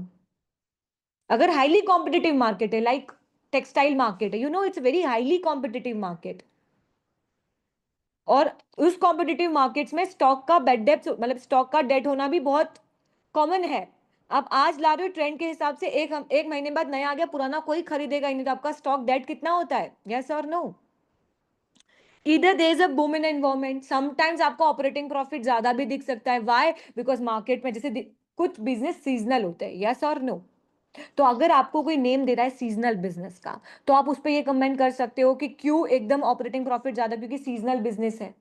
अगर हाईली कॉम्पिटिटिव मार्केट है लाइक टेक्सटाइल मार्केट है, you know it's very highly competitive market, और उस कॉम्पिटिटिव मार्केट्स में स्टॉक का बेड डेप्थ मतलब स्टॉक का डेट होना भी बहुत कॉमन है. आप आज ला रहे हो ट्रेंड के हिसाब से, एक महीने बाद नया आ गया, पुराना कोई खरीदेगा ही नहीं, तो आपका स्टॉक डेट कितना होता है? यस और नो? इधर there is a boom in environment, sometimes आपको ऑपरेटिंग प्रॉफिट ज्यादा भी दिख सकता है. व्हाई? बिकॉज मार्केट में जैसे कुछ बिजनेस सीजनल होते हैं. यस और नो? तो अगर आपको कोई नेम दे रहा है सीजनल बिजनेस का, तो आप उस पर ये कमेंट कर सकते हो कि क्यों एकदम ऑपरेटिंग प्रॉफिट ज्यादा, क्योंकि सीजनल बिजनेस है.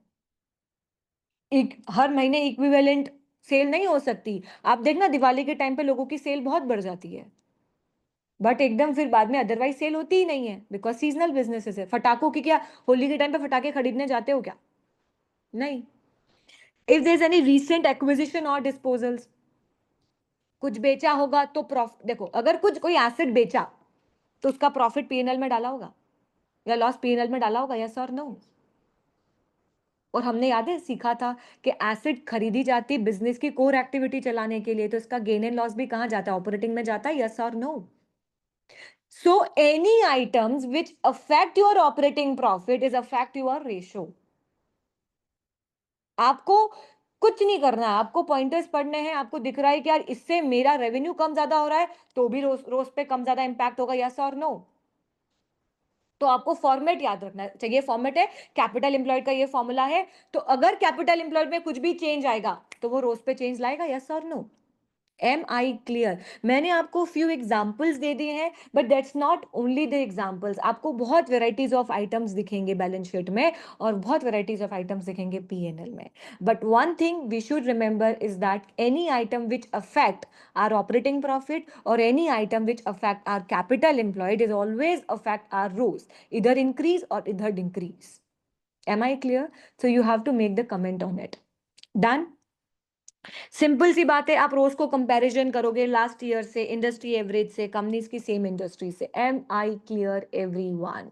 एक हर महीने इक्विवेलेंट सेल नहीं हो सकती. आप देखना दिवाली के टाइम पे लोगों की सेल बहुत बढ़ जाती है, बट एकदम फिर बाद में अदरवाइज सेल होती ही नहीं है, बिकॉज सीजनल बिजनेसेस है. फटाकों की क्या, होली के टाइम पे फटाके खरीदने जाते हो क्या? नहीं. If there is any recent acquisition और डिस्पोजल्स, कुछ बेचा होगा तो प्रॉफिट, देखो अगर कुछ कोई एसेट बेचा तो उसका प्रॉफिट पीएनएल में डाला होगा या लॉस पीएनएल में डाला होगा. यस और नो? और हमने याद है सीखा था कि एसेट खरीदी जाती है बिजनेस की कोर एक्टिविटी चलाने के लिए, तो इसका गेन एंड लॉस भी कहाँ जाता है? ऑपरेटिंग में जाता है. यस और no? So any items which affect your operating profit is affect your ratio. आपको कुछ नहीं करना है, आपको पॉइंटर्स पढ़ने हैं, आपको दिख रहा है कि यार इससे मेरा रेवेन्यू कम ज्यादा हो रहा है, तो भी रोज रोज पे कम ज्यादा इंपैक्ट होगा, यस और नो? तो आपको फॉर्मेट याद रखना चाहिए, फॉर्मेट है कैपिटल एम्प्लॉयड का, ये फॉर्मूला है। तो अगर कैपिटल एम्प्लॉयड में कुछ भी चेंज आएगा तो वो रोज पे चेंज लाएगा, यस और नो? M I clear? मैंने आपको फ्यू एग्जाम्पल्स दे दिए हैं, but that's not only the examples. आपको बहुत वेराइटीज ऑफ आइटम्स दिखेंगे बैलेंस शीट में, और बहुत वेराइटीज ऑफ आइटम्स दिखेंगे पीएनएल में। But one thing we should remember is that any item which affect our operating profit or any item which affect our capital employed is always affect our rows, either increase or either decrease. Am I clear? So you have to make the comment on it. Done? Simple सी बात है, आप ROCE को comparison करोगे last year से, industry average से, companies की same industry से। Am I clear everyone?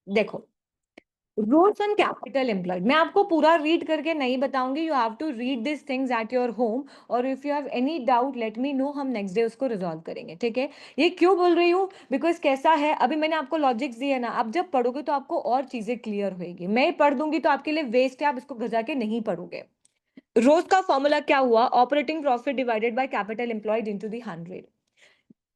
देखो, रोल्स ऑन कैपिटल एम्प्लॉयड मैं आपको पूरा रीड करके नहीं बताऊंगी, you have to read this things at your home, और if you have any doubt let me know, हम नेक्स्ट डे उसको रिजॉल्व करेंगे, ठीक है? ये क्यों बोल रही हूँ? बिकॉज कैसा है, अभी मैंने आपको लॉजिक्स दिए ना, आप जब पढ़ोगे तो आपको और चीजें क्लियर होगी। मैं पढ़ दूंगी तो आपके लिए वेस्ट है, आप इसको घर जाके नहीं पढ़ोगे। रोज का फॉर्मूला क्या हुआ? Operating profit divided by capital employed into the 100।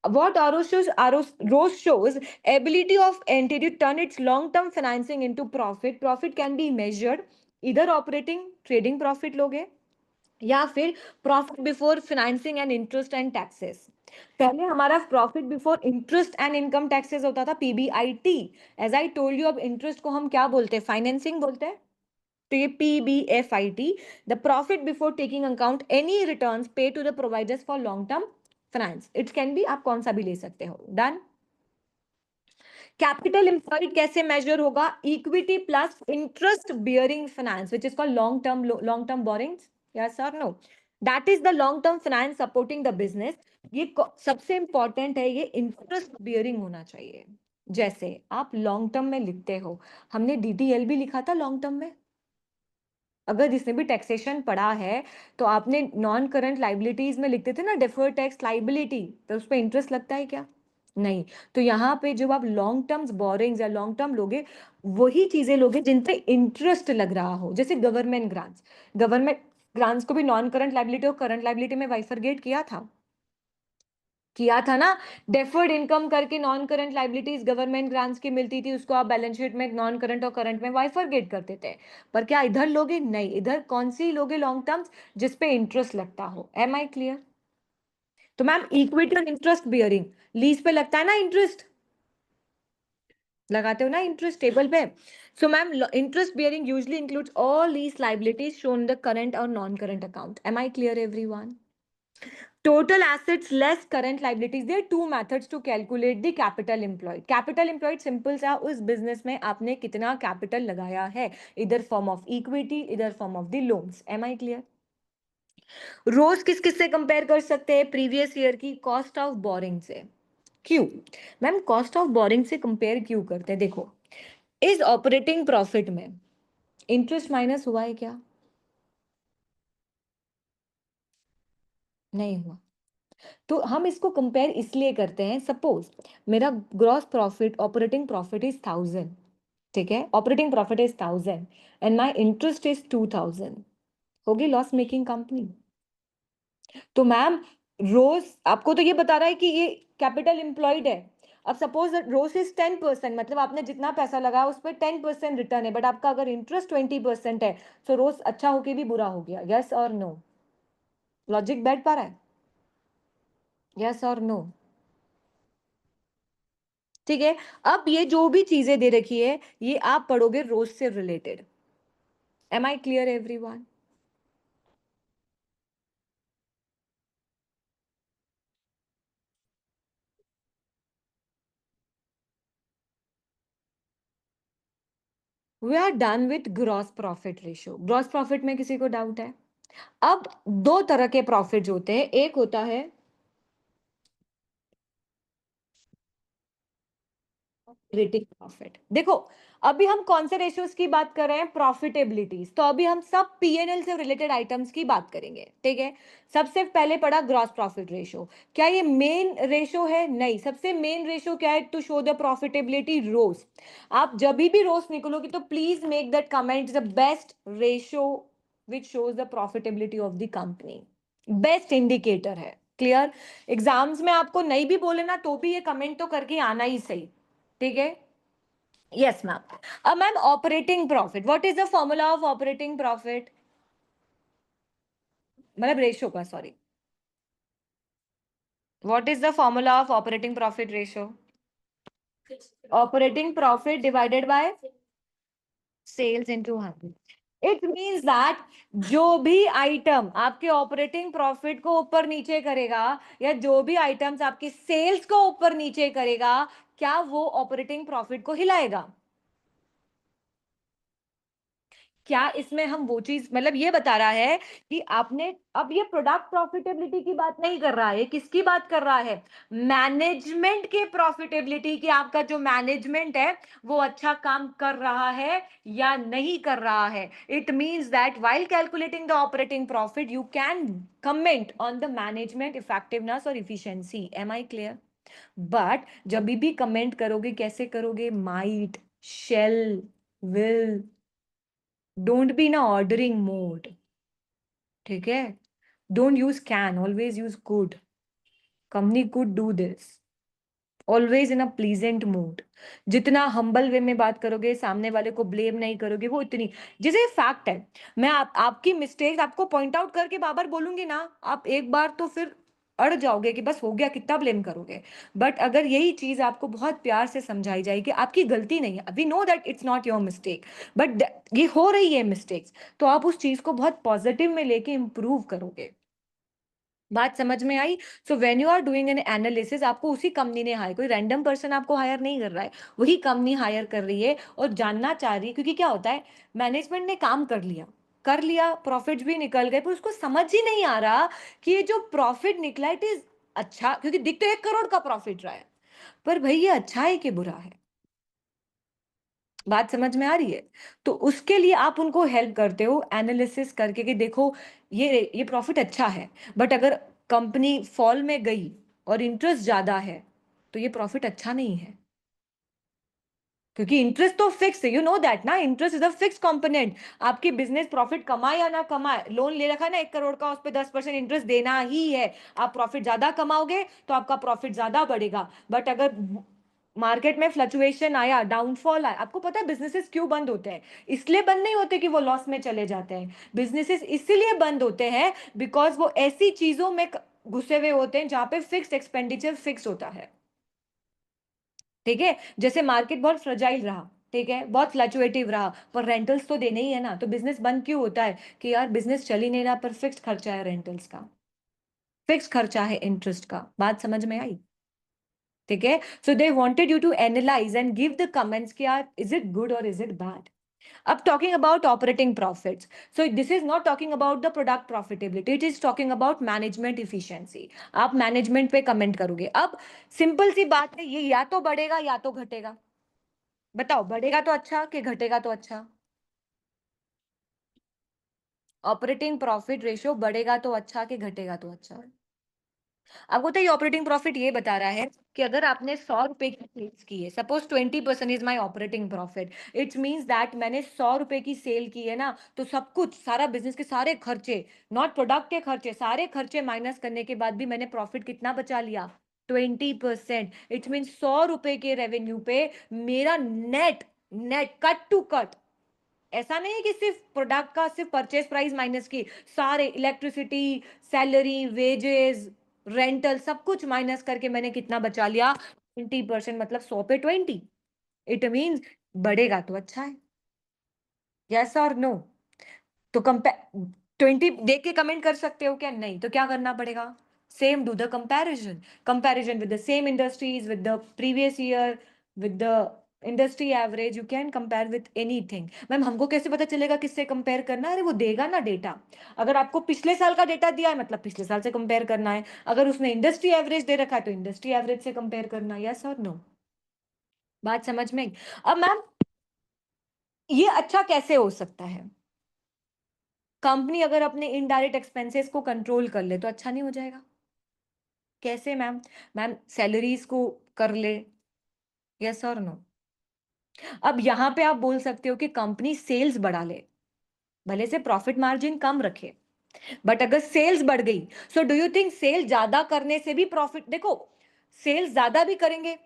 What ROS shows ability of entity to turn its long-term financing into profit. Profit can be measured either operating trading profit लोगे, या फिर profit before financing and interest and taxes. पहले हमारा profit before interest and income taxes होता था, PBIT. As I told you, अब interest को हम क्या बोलते हैं? फाइनेंसिंग बोलते हैं। तो ये PBFIT, the profit before taking account any returns pay to the providers for long term finance. It can be, आप कौन सा भी ले सकते हो। डन? कैपिटल एम्प्लॉयड कैसे मेजर होगा? Equity plus interest bearing finance which is called long term borrowings, yes और no? That is the long term finance supporting the business. ये सबसे इंपॉर्टेंट है, ये इंटरेस्ट बियरिंग होना चाहिए। जैसे आप लॉन्ग टर्म में लिखते हो, हमने DTL भी लिखा था लॉन्ग टर्म में। अगर जिसने भी टैक्सेशन पढ़ा है तो आपने नॉन करंट लाइबिलिटीज में लिखते थे ना, डिफर्ड टैक्स लाइबिलिटी, तो उस पर इंटरेस्ट लगता है क्या? नहीं। तो यहाँ पे जब आप लॉन्ग टर्म्स बोरिंग्स या लॉन्ग टर्म लोगे, वही चीजें लोगे जिन पे इंटरेस्ट लग रहा हो, जैसे गवर्नमेंट ग्रांट्स। गवर्नमेंट ग्रांट्स को भी नॉन करंट लाइबिलिटी और करंट लाइबिलिटी में बाइफरगेट किया था ना। डेफर्ड इनकम करके non current liabilities government grants की मिलती थी, उसको आप बैलेंस शीट में नॉन करंट और करंट में वाइफरगेट करते थे। पर क्या इधर लोगे? नहीं, इधर कौन सी लोगे लॉन्ग टर्म्स? जिसपे इंटरेस्ट लगता हो। Am I clear? तो मैम इक्विटी और इंटरेस्ट बियरिंग, लीज पे लगता है ना इंटरेस्ट, लगाते हो ना इंटरेस्ट टेबल पे। So ma'am interest bearing usually includes all lease liabilities shown the current और non current account. Am I clear everyone? Total assets less current liabilities. There are two methods to calculate the capital employed. Capital employed simple सा, उस business में आपने कितना capital लगाया है, either form of equity, either form of the loans. Am I clear? रोज किस किस से कंपेयर कर सकते हैं? प्रीवियस ईयर की कॉस्ट ऑफ बोरिंग से। क्यों मैम कॉस्ट ऑफ बोरिंग से कंपेयर क्यों करते हैं? देखो, इस ऑपरेटिंग प्रॉफिट में इंटरेस्ट माइनस हुआ है क्या? नहीं हुआ। तो हम इसको कंपेयर इसलिए करते हैं, सपोज मेरा gross profit operating profit is 1000, ठीक है? Operating profit is 1000 and my interest is 2000, होगी लॉस मेकिंग कंपनी? तो मैम रोज आपको तो ये बता रहा है कि ये कैपिटल एम्प्लॉयड है। अब सपोज रोज इज 10%, मतलब आपने जितना पैसा लगाया उस पर 10% रिटर्न है, बट आपका अगर इंटरेस्ट 20% है, तो रोज अच्छा होके भी बुरा हो गया, यस और नो? लॉजिक बैठ पा रहा है? यस और नो? ठीक है। अब ये जो भी चीजें दे रखी है, ये आप पढ़ोगे रोज से related. Am I clear everyone? We are done with gross profit ratio. Gross profit में किसी को डाउट है? अब दो तरह के प्रॉफिट होते हैं, एक होता है ऑपरेटिंग प्रॉफिट। देखो, अभी हम कौन से रेशियोज की बात कर रहे हैं? प्रॉफिटेबिलिटीज। तो अभी हम सब पीएनएल से रिलेटेड आइटम्स की बात करेंगे, ठीक है। सबसे पहले पड़ा ग्रॉस प्रॉफिट रेशियो। क्या ये मेन रेशियो है? नहीं। सबसे मेन रेशियो क्या है टू शो द प्रॉफिटेबिलिटी? रोज। आप जब भी रोज निकलोगे तो please make that comment the best ratio which shows the profitability of the company. Best indicator है। क्लियर? एग्जाम्स में आपको नहीं भी बोले ना तो भी ये कमेंट तो करके आना ही सही, ठीक है। Yes ma'am. अब ma'am, operating profit, what is the formula of operating profit? मतलब रेशियो का, sorry. What is the formula of operating profit ratio? Operating profit divided by sales into 100। It means that जो भी item आपके operating profit को ऊपर नीचे करेगा, या जो भी आइटम्स आपकी सेल्स को ऊपर नीचे करेगा, क्या वो ऑपरेटिंग प्रॉफिट को हिलाएगा? क्या इसमें हम वो चीज, मतलब ये बता रहा है कि आपने, अब ये प्रोडक्ट प्रॉफिटेबिलिटी की बात नहीं कर रहा है, किसकी बात कर रहा है? मैनेजमेंट के प्रॉफिटेबिलिटी की। आपका जो मैनेजमेंट है वो अच्छा काम कर रहा है या नहीं कर रहा है। It means that while calculating the operating profit you can comment on the management effectiveness और efficiency. Am I clear? But जब भी कमेंट करोगे, कैसे करोगे? Might, shall, will, don't be ना ऑर्डरिंग मोड, ठीक है। Don't use can, always use could. Company could do this. Always in a pleasant mood. जितना हम्बल वे में बात करोगे, सामने वाले को ब्लेम नहीं करोगे, वो इतनी, जैसे फैक्ट है, मैं आपकी मिस्टेक आपको पॉइंट आउट करके बार बार बोलूंगी ना, आप एक बार तो फिर अड़ जाओगे कि बस हो गया, कितना ब्लेम करोगे। बट अगर यही चीज आपको बहुत प्यार से समझाई जाए कि आपकी गलती नहीं है, we know that it's not your mistake, but ये हो रही है मिस्टेक्स, तो आप उस चीज को बहुत पॉजिटिव में लेके इंप्रूव करोगे। बात समझ में आई? So when you are doing an analysis, आपको उसी कंपनी ने हायर, कोई रैंडम पर्सन आपको हायर नहीं कर रहा है, वही कंपनी हायर कर रही है और जानना चाह रही है। क्योंकि क्या होता है, मैनेजमेंट ने काम कर लिया, प्रॉफिट्स भी निकल गए, पर उसको समझ ही नहीं आ रहा कि ये जो प्रॉफिट निकला इट इज अच्छा, क्योंकि दिख तो 1 करोड़ का प्रॉफिट रहा है, पर भाई ये अच्छा है कि बुरा है? बात समझ में आ रही है? तो उसके लिए आप उनको हेल्प करते हो एनालिसिस करके कि देखो, ये प्रॉफिट अच्छा है, बट अगर कंपनी फॉल में गई और इंटरेस्ट ज्यादा है तो ये प्रॉफिट अच्छा नहीं है। क्योंकि इंटरेस्ट तो फिक्स है, यू नो दैट ना, interest is a fix component. आपकी बिजनेस प्रॉफिट कमाए या ना कमाए, लोन ले रखा है ना 1 करोड़ का, उस पर 10% इंटरेस्ट देना ही है। आप प्रॉफिट ज्यादा कमाओगे तो आपका प्रॉफिट ज्यादा बढ़ेगा, बट अगर मार्केट में फ्लक्चुएशन आया, डाउनफॉल आया, आपको पता है बिजनेसेस क्यों बंद होते हैं? इसलिए बंद नहीं होते कि वो लॉस में चले जाते हैं, बिजनेसेस इसीलिए बंद होते हैं बिकॉज वो ऐसी चीजों में घुसे हुए होते हैं जहां पे फिक्स्ड एक्सपेंडिचर फिक्स होता है, ठीक है। जैसे मार्केट बहुत फ्रजाइल रहा, ठीक है, बहुत फ्लक्चुएटिव रहा, पर रेंटल्स तो देने ही है ना, तो बिजनेस बंद क्यों होता है? कि यार बिजनेस चल ही नहीं रहा, पर फिक्स खर्चा है रेंटल्स का, फिक्स खर्चा है इंटरेस्ट का। बात समझ में आई? ठीक है। So they wanted you to analyse and give the comments कि यार इज इट गुड और इज इट बैड। अब talking about operating profits, so this is not talking about the product profitability, it is talking about management efficiency. आप management पे comment करोगे। अब simple सी बात है, ये या तो बढ़ेगा या तो घटेगा। बताओ, बढ़ेगा तो अच्छा कि घटेगा तो अच्छा? ऑपरेटिंग प्रॉफिट रेशियो बढ़ेगा तो अच्छा कि घटेगा तो अच्छा? आपको तो ये ऑपरेटिंग प्रॉफिट ये बता रहा है कि अगर आपने 100 रुपए की सेल्स की है, suppose 20% is my operating profit, it's means that मैंने 100 रुपए की सेल की है ना, तो सब कुछ, सारा बिजनेस के सारे खर्चे, नॉट प्रोडक्ट के खर्चे, सारे खर्चे माइनस करने के बाद भी मैंने प्रॉफिट कितना बचा लिया? 20%। इट मीन्स 100 रुपए के रेवेन्यू पे मेरा net, net cut to cut, ऐसा नहीं है कि सिर्फ प्रोडक्ट का सिर्फ परचेज प्राइस माइनस की, सारे इलेक्ट्रिसिटी, सैलरी, वेजेस, रेंटल, सब कुछ माइनस करके मैंने कितना बचा लिया? 20%, मतलब 100 पे 20। इट मीन्स बढ़ेगा तो अच्छा है। यस और नो? तो कंपेयर, 20 देख के कमेंट कर सकते हो क्या? नहीं। तो क्या करना पड़ेगा? Same, do the comparison, comparison with the same industries, with the previous year, with the industry average, you can compare with anything. Ma'am हमको कैसे पता चलेगा किससे कंपेयर करना है? अरे वो देगा ना डेटा। अगर आपको पिछले साल का डेटा दिया है मतलब पिछले साल से कंपेयर करना है। अगर उसने इंडस्ट्री एवरेज दे रखा है तो इंडस्ट्री एवरेज से कंपेयर करना है। यस और नो? बात समझ में? अब मैम ये अच्छा कैसे हो सकता है? कंपनी अगर अपने इनडायरेक्ट एक्सपेंसेस को कंट्रोल कर ले तो अच्छा नहीं हो जाएगा? कैसे मैम? मैम सैलरीज को कर ले। यस और नो? अब यहां पे आप बोल सकते हो कि कंपनी सेल्स बढ़ा ले, भले से प्रॉफिट मार्जिन कम रखे, बट अगर सेल्स बढ़ गई, so do you think sale ज्यादा करने से भी प्रॉफिट? देखो, सेल्स ज्यादा भी करेंगे,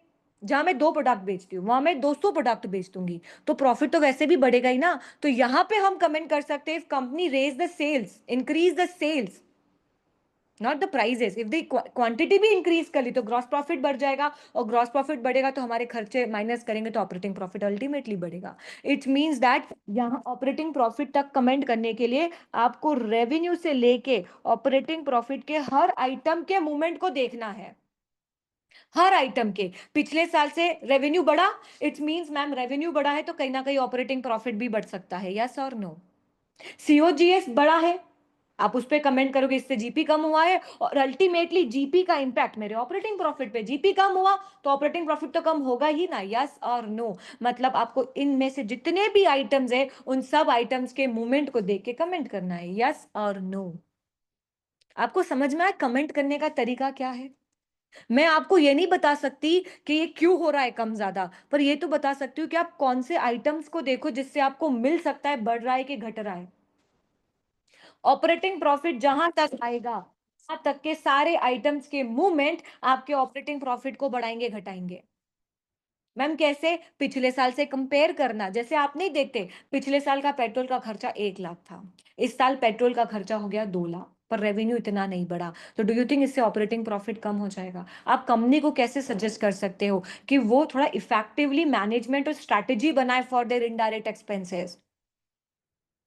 जहां मैं 2 प्रोडक्ट बेचती हूँ वहां मैं 200 प्रोडक्ट बेच दूंगी, तो प्रॉफिट तो वैसे भी बढ़ेगा ही ना। तो यहां पे हम कमेंट कर सकते हैं, if company raise the sales, increase the sales, not the prices, if the quantity भी इंक्रीज कर ली तो ग्रॉस प्रॉफिट बढ़ जाएगा, और ग्रॉस प्रॉफिट बढ़ेगा तो हमारे खर्चे माइनस करेंगे तो ऑपरेटिंग प्रॉफिट अल्टीमेटली बढ़ेगा। इट मींस दैट यहाँ ऑपरेटिंग प्रॉफिट तक कमेंट करने के लिए आपको रेवेन्यू से लेके ऑपरेटिंग प्रॉफिट के हर आइटम के मूवमेंट को देखना है। हर आइटम के पिछले साल से रेवेन्यू बढ़ा, इट मींस मैम रेवेन्यू बढ़ा है तो कहीं ना कहीं ऑपरेटिंग प्रॉफिट भी बढ़ सकता है। यस और नो? सीओजीएस बड़ा है, आप उस पर कमेंट करोगे इससे जीपी कम हुआ है, और अल्टीमेटली जीपी का इंपैक्ट मेरे ऑपरेटिंग प्रॉफिट पे, जीपी कम हुआ तो ऑपरेटिंग प्रॉफिट तो कम होगा ही ना। यस और नो? मतलब आपको इनमें से जितने भी आइटम्स है उन सब आइटम्स के मूवमेंट को देख के कमेंट करना है। यस और नो? आपको समझ में आया कमेंट करने का तरीका क्या है? मैं आपको ये नहीं बता सकती कि ये क्यों हो रहा है कम ज्यादा, पर ये तो बता सकती हूँ कि आप कौन से आइटम्स को देखो जिससे आपको मिल सकता है बढ़ रहा है कि घट रहा है। ऑपरेटिंग प्रॉफिट जहां तक आएगा वहां तक के सारे आइटम्स के मूवमेंट आपके ऑपरेटिंग प्रॉफिट को बढ़ाएंगे घटाएंगे। मैम कैसे? पिछले साल से कंपेयर करना। जैसे आप नहीं देखते, पिछले साल का पेट्रोल का खर्चा 1 लाख था, इस साल पेट्रोल का खर्चा हो गया 2 लाख, पर रेवेन्यू इतना नहीं बढ़ा, तो डू यू थिंक इससे ऑपरेटिंग प्रॉफिट कम हो जाएगा? आप कंपनी को कैसे सजेस्ट कर सकते हो कि वो थोड़ा इफेक्टिवली मैनेजमेंट और स्ट्रैटेजी बनाए फॉर देयर इनडायरेक्ट एक्सपेंसेस?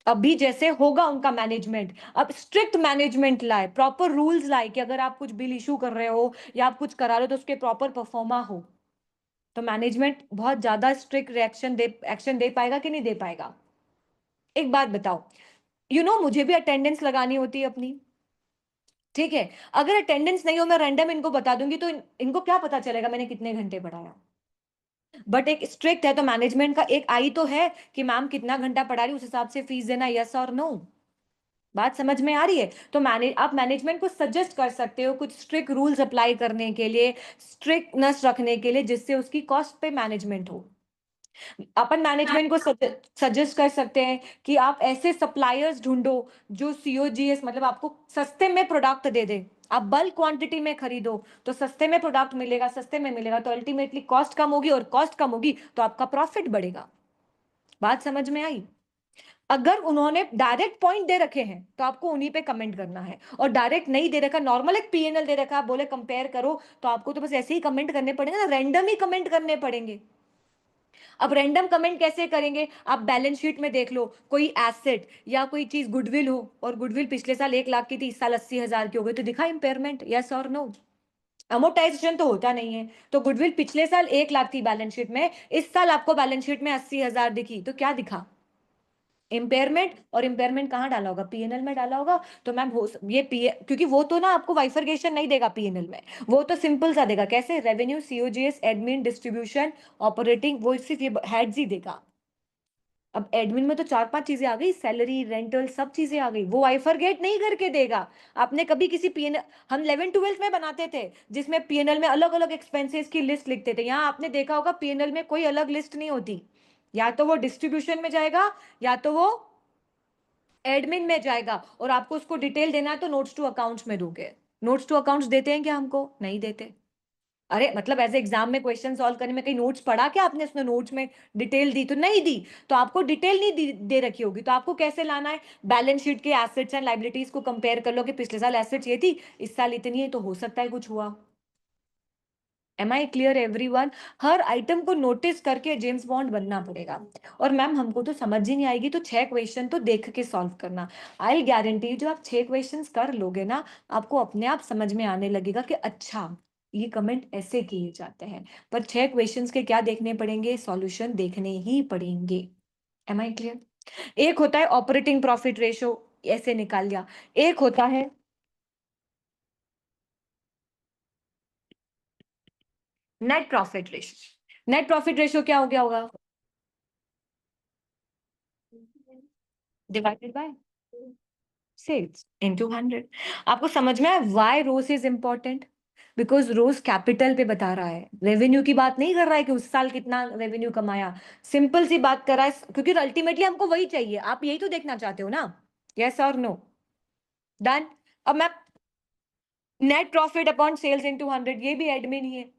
अभी जैसे होगा उनका मैनेजमेंट, अब स्ट्रिक्ट मैनेजमेंट लाए, प्रॉपर रूल्स लाए कि अगर आप कुछ बिल इशू कर रहे हो या आप कुछ करा रहे हो तो उसके प्रॉपर परफॉर्मा हो, तो मैनेजमेंट बहुत ज्यादा स्ट्रिक्ट रिएक्शन दे एक्शन दे पाएगा कि नहीं दे पाएगा? एक बात बताओ, मुझे भी अटेंडेंस लगानी होती है अपनी, ठीक है? अगर अटेंडेंस नहीं हो, मैं रैंडम इनको बता दूंगी तो इनको क्या पता चलेगा मैंने कितने घंटे पढ़ाया? बट एक स्ट्रिक्ट है तो मैनेजमेंट का एक आई तो है कि मैम कितना घंटा पढ़ा रही, उस हिसाब से फीस देना। यस और नो? बात समझ में आ रही है? तो आप मैनेजमेंट को सजेस्ट कर सकते हो कुछ स्ट्रिक्ट रूल्स अप्लाई करने के लिए, स्ट्रिक्टनेस रखने के लिए, जिससे उसकी कॉस्ट पे मैनेजमेंट हो। अपन मैनेजमेंट को सजेस्ट कर सकते हैं कि आप ऐसे सप्लायर्स ढूंढो जो सीओजीएस, मतलब आपको सस्ते में प्रोडक्ट दे दे। आप बल्क क्वांटिटी में खरीदो तो सस्ते में प्रोडक्ट मिलेगा, सस्ते में मिलेगा तो अल्टीमेटली कॉस्ट कम होगी, और कॉस्ट कम होगी तो आपका प्रॉफिट बढ़ेगा। बात समझ में आई? अगर उन्होंने डायरेक्ट पॉइंट दे रखे हैं तो आपको उन्हीं पे कमेंट करना है, और डायरेक्ट नहीं दे रखा, नॉर्मल एक पीएनएल दे रखा, आप बोले कंपेयर करो, तो आपको तो बस ऐसे ही कमेंट करने पड़ेंगे ना, रैंडम ही कमेंट करने पड़ेंगे। अब रैंडम कमेंट कैसे करेंगे? आप बैलेंस शीट में देख लो, कोई एसेट या कोई चीज गुडविल हो, और गुडविल पिछले साल 1 लाख की थी, इस साल 80,000 की हो गई, तो दिखा इंपेयरमेंट? यस और नो? अमोर्टाइजेशन तो होता नहीं है, तो गुडविल पिछले साल 1 लाख थी बैलेंस शीट में, इस साल आपको बैलेंस शीट में 80,000 दिखी, तो क्या दिखा? इम्पेयरमेंट। और इम्पेयरमेंट कहाँ डाला होगा? पीएनएल में डाला होगा। तो मैम हो ये पी, क्योंकि वो तो ना आपको वाइफरकेशन नहीं देगा पीएनएल में, वो तो सिंपल सा देगा। कैसे? Revenue, COGS, admin, distribution, operating, वो सिर्फ ये हेड्स ही देगा। अब एडमिन में तो 4-5 चीजें आ गई, सैलरी, रेंटल, सब चीजें आ गई, वो वाइफरगेट नहीं करके देगा। आपने कभी किसी पीएनएल, हम 11 12 में बनाते थे जिसमें पीएनएल में अलग अलग एक्सपेंसेस की लिस्ट लिखते थे, यहाँ आपने देखा होगा पीएनएल में कोई अलग लिस्ट नहीं होती, या तो वो डिस्ट्रीब्यूशन में जाएगा या तो वो एडमिन में जाएगा, और आपको उसको डिटेल देना है तो नोट्स टू अकाउंट्स में दोगे। नोट्स टू अकाउंट्स देते हैं क्या हमको? नहीं देते। अरे मतलब ऐसे एग्जाम में क्वेश्चन सॉल्व करने में कहीं नोट्स पढ़ा क्या आपने? उसने नोट्स में डिटेल दी तो नहीं दी, तो आपको डिटेल नहीं दे रखी होगी, तो आपको कैसे लाना है? बैलेंस शीट के एसेट्स एंड लाइबिलिटीज को कंपेयर कर लो कि पिछले साल एसेट्स ये थी, इस साल इतनी है, तो हो सकता है कुछ हुआ। Am I clear everyone? हर आइटम को नोटिस करके जेम्स बॉन्ड बनना पड़ेगा। और मैम हमको तो समझ ही नहीं आएगी, तो 6 क्वेश्चन तो देख के सॉल्व करना। आई गारंटी जो आप 6 क्वेश्चंस कर लोगे ना, आपको अपने आप समझ में आने लगेगा कि अच्छा ये कमेंट ऐसे किए जाते हैं, पर 6 क्वेश्चंस के क्या देखने पड़ेंगे? सॉल्यूशन देखने ही पड़ेंगे। Am I clear? एक होता है ऑपरेटिंग प्रॉफिट रेशो, ऐसे निकाल लिया। एक होता है net profit ratio. Net profit ratio क्या हो गया होगा? Divided by sales into 100। आपको समझ में आया why ROCE is important? Because ROCE capital पे बता रहा है, रेवेन्यू की बात नहीं कर रहा है कि उस साल कितना रेवेन्यू कमाया। सिंपल सी बात कर रहा है, क्योंकि अल्टीमेटली हमको वही चाहिए, आप यही तो देखना चाहते हो ना? यस और नो? डन। अब मैं net profit upon sales into 100, ये भी एडमिन ही है,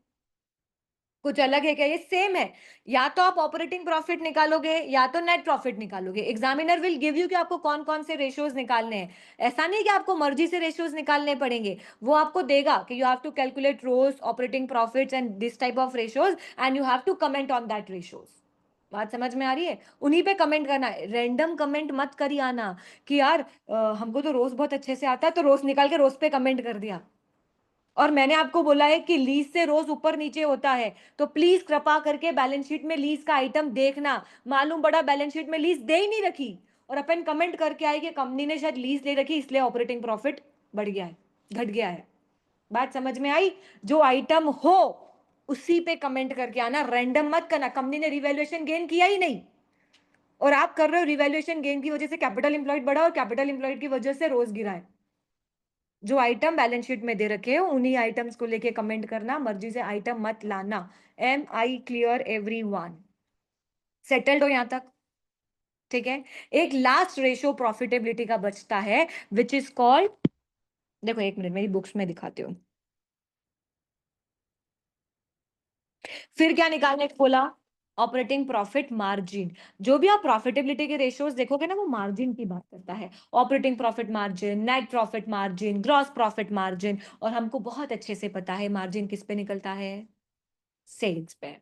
कुछ अलग है क्या? ये सेम है। या तो आप ऑपरेटिंग प्रॉफिट निकालोगे या तो नेट प्रॉफिट निकालोगे। एग्जामिनर विल गिव यू कि आपको कौन कौन से रेशियोज निकालने हैं। ऐसा नहीं कि आपको मर्जी से रेशियोज निकालने पड़ेंगे, वो आपको देगा कि you have to calculate ROCE operating profits and this type of ratios and you have to comment on that ratios. बात समझ में आ रही है? उन्हीं पे कमेंट करना है, रैंडम कमेंट मत करिए आना कि यार हमको तो रोज बहुत अच्छे से आता है तो रोज निकाल के रोज पे कमेंट कर दिया। और मैंने आपको बोला है कि लीज से रोज ऊपर नीचे होता है, तो प्लीज कृपा करके बैलेंस शीट में लीज का आइटम देखना। मालूम बड़ा बैलेंस शीट में लीज दे ही नहीं रखी, और अपन कमेंट करके आए कि कंपनी ने शायद लीज ले रखी इसलिए ऑपरेटिंग प्रॉफिट बढ़ गया है, घट गया है। बात समझ में आई? जो आइटम हो उसी पे कमेंट करके आना, रैंडम मत करना। कंपनी ने रिवैल्यूएशन गेन किया ही नहीं और आप कर रहे हो रिवैल्यूएशन गेन की वजह से कैपिटल इंप्लॉयड बढ़ा और कैपिटल इंप्लॉयड की वजह से रोज गिरा है। जो आइटम बैलेंस शीट में दे रखे हो उन्हीं आइटम्स को लेके कमेंट करना, मर्जी से आइटम मत लाना। Am I clear everyone? Settled हो यहां तक? ठीक है। एक लास्ट रेशियो प्रॉफिटेबिलिटी का बचता है विच इज कॉल्ड, देखो एक मिनट मेरी बुक्स में दिखाती हूँ। फिर क्या निकालने को बोला? Operating profit margin. जो भी आप प्रॉफिटेबिलिटी के रेशियोज देखोगे ना वो मार्जिन की बात करता है। Operating profit margin, net profit margin, gross profit margin. और हमको बहुत अच्छे से पता है मार्जिन किस पे निकलता है? सेल्स पे।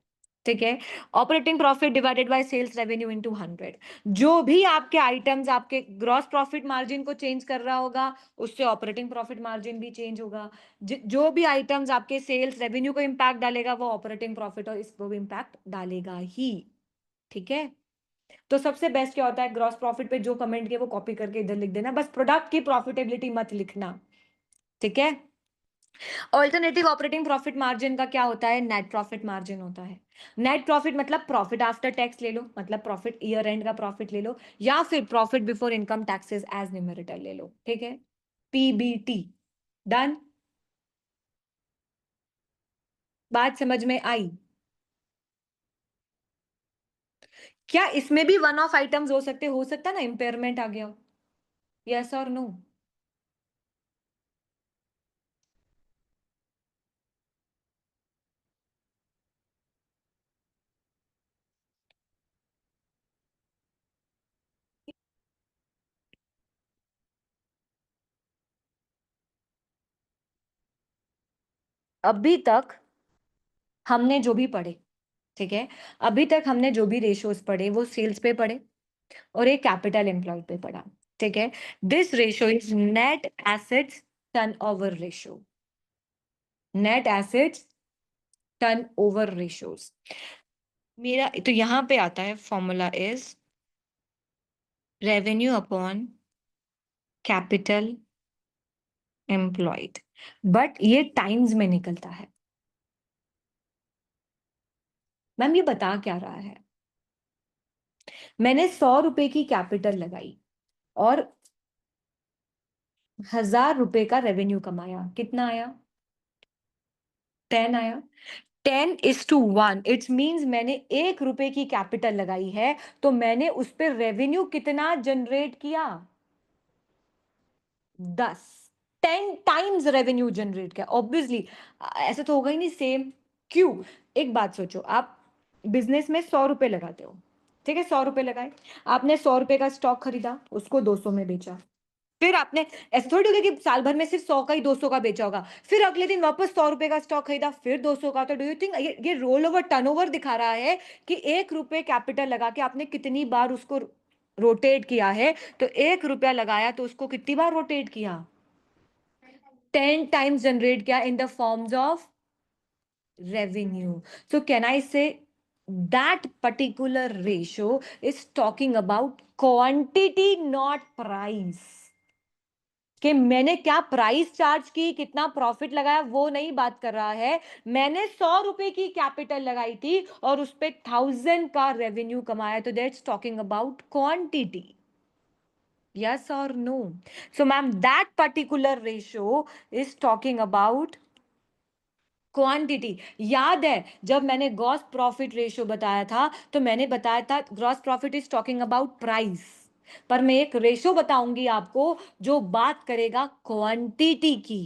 ठीक है। Operating profit divided by sales revenue into 100। जो भी आपके आइटम्स आपके ग्रॉस प्रॉफिट मार्जिन को चेंज कर रहा होगा उससे ऑपरेटिंग प्रॉफिट मार्जिन भी चेंज होगा। जो भी आइटम्स आपके सेल्स रेवेन्यू को इंपैक्ट डालेगा वो ऑपरेटिंग प्रॉफिट और इसको भी इंपैक्ट डालेगा ही। ठीक है। तो सबसे बेस्ट क्या होता है? ग्रॉस प्रॉफिट पे जो कमेंट किए वो कॉपी करके इधर लिख देना, बस प्रोडक्ट की प्रॉफिटेबिलिटी मत लिखना। ठीक है। ऑल्टरनेटिव ऑपरेटिंग प्रॉफिट मार्जिन का क्या होता है? नेट प्रॉफिट मार्जिन होता है। नेट प्रॉफिट मतलब प्रॉफिट आफ्टर टैक्स ले लो, मतलब प्रॉफिट ईयर एंड का प्रॉफिट ले लो, या फिर profit before income taxes as numerator ले लो। ठीक है। पीबीटी। डन। बात समझ में आई? क्या इसमें भी वन ऑफ आइटम्स हो सकते? हो सकता ना इंपेयरमेंट आ गया हो। यस और नो? अभी तक हमने जो भी पढ़े, ठीक है, अभी तक हमने जो भी रेशियोज पढ़े वो सेल्स पे पढ़े और एक कैपिटल एम्प्लॉयड पे पढ़ा। ठीक है। This ratio is net assets turn over ratio. Net assets turn over ratios. मेरा तो यहां पे आता है formula is revenue upon capital employed, but ये टाइम्स में निकलता है। मैम ये बता क्या रहा है? मैंने 100 रुपए की कैपिटल लगाई और 1000 रुपए का रेवेन्यू कमाया, कितना आया? 10 आया। 10:1 इट्स मीन्स मैंने 1 रुपए की कैपिटल लगाई है तो मैंने उस पर रेवेन्यू कितना जनरेट किया? 10। 10 टाइम्स रेवेन्यू जनरेट किया। ऑब्वियसली ऐसा तो होगा ही नहीं सेम। क्यों? एक बात सोचो, आप बिजनेस में 100 रुपए लगाते हो, ठीक है, 100 रुपए लगाए, आपने 100 रुपए का स्टॉक खरीदा, उसको 200 में बेचा, फिर आपने, ऐसा थोड़ी होगा कि साल भर में सिर्फ 100 का ही 200 का बेचा होगा, फिर अगले दिन वापस 100 रुपए का स्टॉक खरीदा, फिर 200 का। तो डू यू थिंक ये रोल ओवर टर्नओवर दिखा रहा है कि 1 रुपए कैपिटल लगा के आपने कितनी बार उसको रोटेट किया है? तो 1 रुपया लगाया तो उसको कितनी बार रोटेट किया? 10 टाइम्स जनरेट किया इन the forms of revenue. So can I say that particular ratio is talking about quantity, not price? कि मैंने क्या प्राइस चार्ज की, कितना प्रॉफिट लगाया, वो नहीं बात कर रहा है। मैंने 100 रुपए की कैपिटल लगाई थी और उस पे 1000 का रेवेन्यू कमाया, तो that's talking about quantity. Yes or no? So ma'am, that particular ratio is talking about quantity. याद है जब मैंने ग्रॉस प्रॉफिट रेशियो बताया था, तो मैंने बताया था gross profit is talking about price, पर मैं एक रेशियो बताऊंगी आपको जो बात करेगा क्वांटिटी की।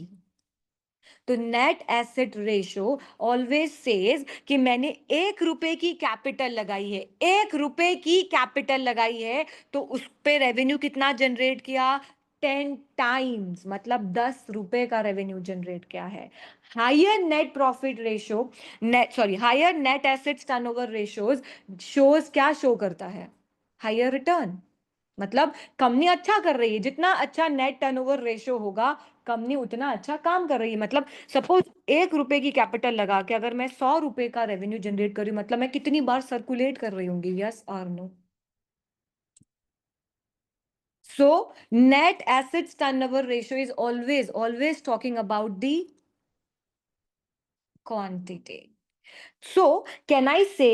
तो net asset ratio always says कि मैंने 1 रुपए की कैपिटल लगाई है, 1 रुपए की कैपिटल लगाई है, तो उस पे रेवेन्यू कितना जनरेट किया? 10 टाइम्स, मतलब 10 रुपए का रेवेन्यू जनरेट किया है। Higher net profit ratio, higher net assets turnover ratios shows क्या शो करता है? Higher return. मतलब कंपनी अच्छा कर रही है, जितना अच्छा नेट टर्नओवर रेशियो होगा कंपनी उतना अच्छा काम कर रही है। मतलब सपोज 1 रुपए की कैपिटल लगा के अगर मैं 100 रुपए का रेवेन्यू जनरेट कर रही हूँ, मतलब मैं कितनी बार सर्कुलेट कर रही होंगी? यस और no? So net assets turnover ratio is always talking about the quantity. So can I say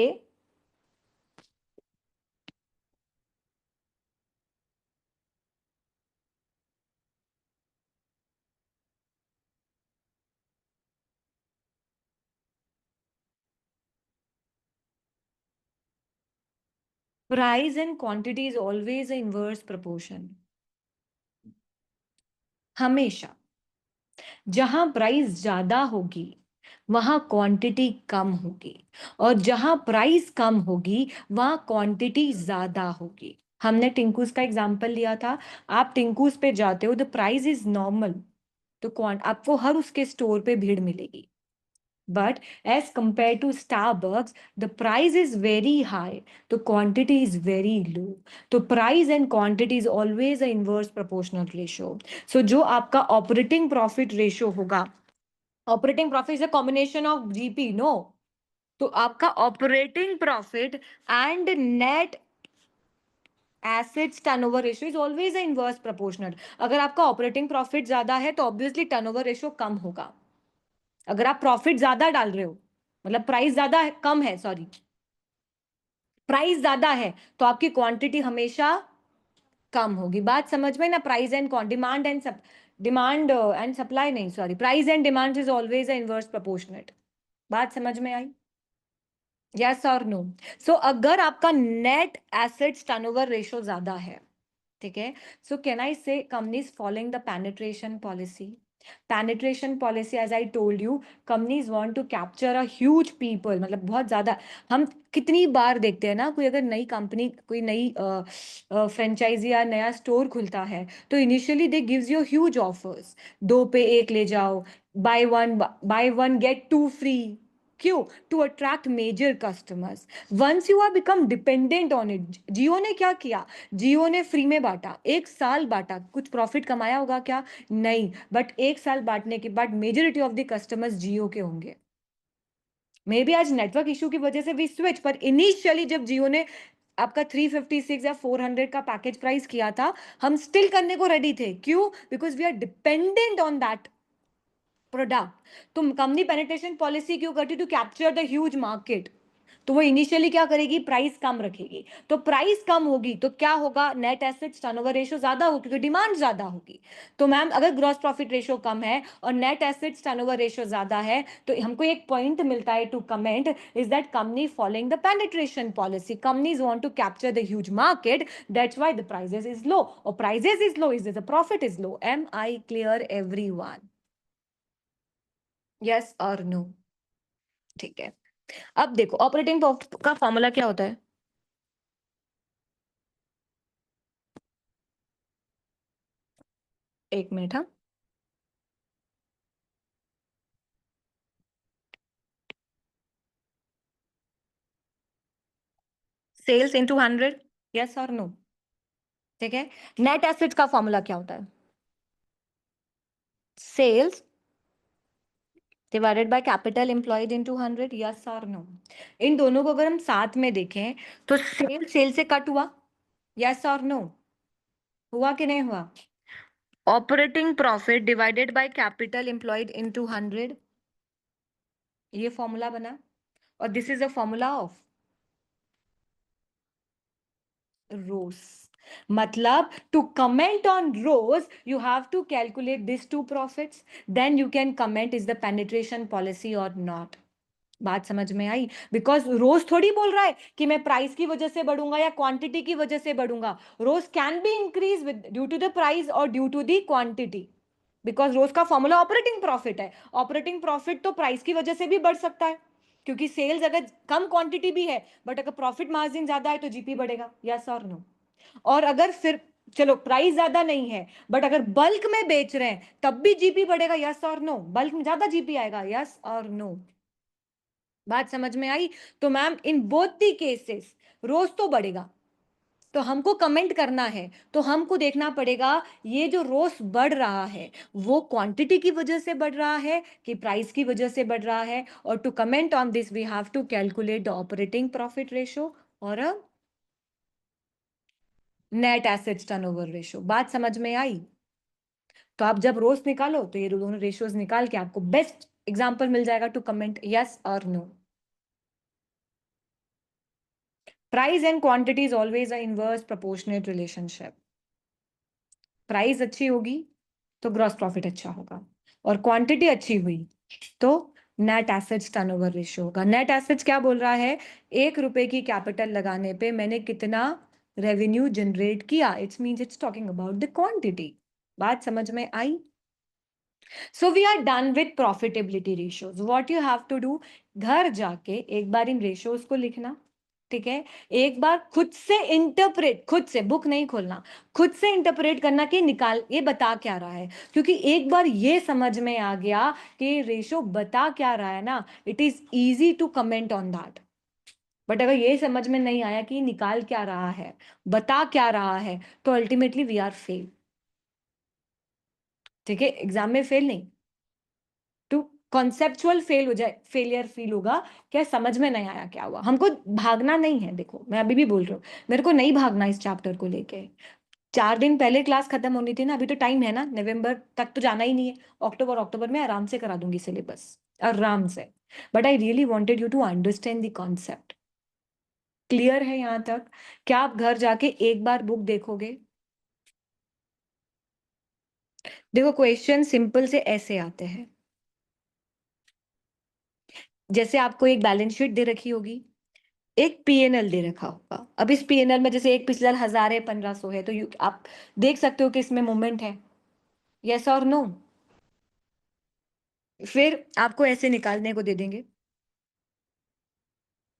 price and quantity is always a inverse proportion? हमेशा जहां प्राइस ज्यादा होगी वहां क्वांटिटी कम होगी, और जहां प्राइस कम होगी वहां क्वांटिटी ज्यादा होगी। हमने टिंकूस का एग्जांपल लिया था। आप टिंकूस पे जाते हो, द प्राइस इज नॉर्मल, तो आपको हर उसके स्टोर पे भीड़ मिलेगी। But as compare to Starbucks the price is very high, तो क्वांटिटी इज वेरी लो। तो price and quantity is always a inverse proportional ratio. So जो आपका ऑपरेटिंग प्रॉफिट रेशियो होगा, operating profit is a combination of GP, no? तो आपका operating profit and net assets turnover ratio is always a inverse proportional. अगर आपका operating profit ज्यादा है तो ऑब्वियसली टर्नओवर रेशियो कम होगा। अगर आप प्रॉफिट ज्यादा डाल रहे हो, मतलब प्राइस ज्यादा है, कम है, सॉरी, प्राइस ज्यादा है, तो आपकी क्वांटिटी हमेशा कम होगी। बात समझ में ना? Price and demand and demand and supply, नहीं sorry, price and demand is always a inverse proportionate. बात समझ में आई? यस और नो? सो अगर आपका नेट एसेट्स टर्नओवर रेशियो ज्यादा है, ठीक है, सो can I say companies following the penetration policy? Penetration policy, as I told you, companies want to capture a huge people, मतलब बहुत ज्यादा। हम कितनी बार देखते हैं ना, कोई अगर नई कंपनी, कोई नई फ्रेंचाइजी या नया स्टोर खुलता है, तो initially they gives you huge offers, 2 पे 1 ले जाओ, buy one get two free. क्यों? To attract major customers. Once you are become dependent on it, Jio ने क्या किया? जियो ने फ्री में बांटा, 1 साल बांटा, कुछ प्रॉफिट कमाया होगा क्या? नहीं, बट 1 साल बांटने के बाद मेजोरिटी ऑफ द कस्टमर्स जियो के होंगे। मे बी आज नेटवर्क इशू की वजह से वी स्विच, पर इनिशियली जब जियो ने आपका 356 या 400 का पैकेज प्राइस किया था, हम स्टिल करने को रेडी थे। क्यों? Because we are dependent on that product. तो कंपनी पेनिट्रेशन पॉलिसी क्यों करती? To capture the huge market. तो वो इनिशियली क्या करेगी? प्राइस कम रखेगी। तो प्राइस कम होगी तो क्या होगा? नेट एसेट्स टर्नओवर रेशियो ज्यादा होगी, क्योंकि डिमांड ज्यादा होगी। तो मैम अगर ग्रॉस प्रॉफिट रेशियो कम है और नेट एसेट्स टर्नओवर रेशियो ज्यादा है, तो हमको एक पॉइंट मिलता है to comment, is that company following the penetration policy, companies want to capture the huge market, that's why the prices is low, और prices is low is the profit is low. Am I clear everyone? Yes और no? ठीक है, अब देखो operating का formula क्या होता है? एक मिनट, हाँ। सेल्स इनटू 100, यस और नो? ठीक है। नेट एसेट्स का फॉर्मूला क्या होता है? Sales divided by capital employed into 100, yes और नो? इन दोनों को अगर हम साथ में देखें तो सेल से कट हुआ, यस और नो? हुआ कि नहीं हुआ? Operating profit divided by capital employed into 100, ये फॉर्मूला बना, और this is a formula of ROCE. मतलब to comment on ROCE you have to calculate this two profits, then you can comment is the penetration policy और not. बात समझ में आई? Because रोज थोड़ी बोल रहा है कि मैं प्राइस की वजह से बढ़ूंगा या क्वांटिटी की वजह से बढ़ूंगा। ROCE can be increase with due to the price और due to the quantity, because ROCE का फॉर्मूला ऑपरेटिंग प्रॉफिट है। ऑपरेटिंग प्रॉफिट तो प्राइस की वजह से भी बढ़ सकता है, क्योंकि सेल्स अगर कम क्वांटिटी भी है बट अगर प्रॉफिट मार्जिन ज्यादा है तो जीपी बढ़ेगा, यस और नो? और अगर फिर चलो प्राइस ज्यादा नहीं है बट अगर बल्क में बेच रहे हैं तब भी जीपी बढ़ेगा, यस और नो? बल्क में ज्यादा जीपी आएगा, यस और नो? बात समझ में आई? तो ma'am in both the cases ROCE तो बढ़ेगा, तो हमको कमेंट करना है तो हमको देखना पड़ेगा ये जो रोज बढ़ रहा है वो क्वांटिटी की वजह से बढ़ रहा है कि प्राइस की वजह से बढ़ रहा है। और to comment on this we have to calculate the operating profit ratio और a net assets turnover ratio. बात समझ में आई? तो आप जब रोज निकालो तो ये दोनों रेशियोज निकाल के आपको बेस्ट एग्जांपल मिल जाएगा टू कमेंट यस और no. Price and quantity is always a inverse proportionate relationship. Price अच्छी होगी तो ग्रॉस प्रॉफिट अच्छा होगा, और क्वांटिटी अच्छी हुई तो नेट एसेट्स टर्नओवर रेशियो होगा। नेट एसेट्स क्या बोल रहा है? 1 रुपए की कैपिटल लगाने पे मैंने कितना रेवेन्यू जनरेट किया, it's means it's talking about the quantity. बात समझ में आई? So we are done with profitability ratios. What you have to do, घर जाके एक बार इन रेशियोज को लिखना, ठीक है? एक बार खुद से इंटरप्रेट, खुद से बुक नहीं खोलना, खुद से इंटरप्रेट करना कि निकाल ये बता क्या रहा है। क्योंकि एक बार ये समझ में आ गया कि रेशियो बता क्या रहा है ना, it is easy to comment on that. But अगर ये समझ में नहीं आया कि निकाल क्या रहा है, बता क्या रहा है, तो अल्टीमेटली वी आर फेल। ठीक है? एग्जाम में फेल नहीं, टू कॉन्सेप्चुअल फेल हो जाए, फेलियर फील होगा, क्या समझ में नहीं आया क्या हुआ। हमको भागना नहीं है, देखो मैं अभी भी बोल रही हूँ, मेरे को नहीं भागना इस चैप्टर को लेके। 4 दिन पहले क्लास खत्म होनी थी ना, अभी तो टाइम है ना, नवंबर तक तो जाना ही नहीं है। अक्टूबर अक्टूबर में आराम से करा दूंगी सिलेबस, आराम से। But I really wanted you to understand the concept. Clear है यहाँ तक? क्या आप घर जाके एक बार बुक देखोगे? देखो क्वेश्चन सिंपल से ऐसे आते हैं, जैसे आपको एक बैलेंस शीट दे रखी होगी, एक पीएनएल दे रखा होगा। अब इस पीएनएल में जैसे एक पिछला 1000 है, 1500 है, तो आप देख सकते हो कि इसमें मूवमेंट है, यस और नो? फिर आपको ऐसे निकालने को दे देंगे,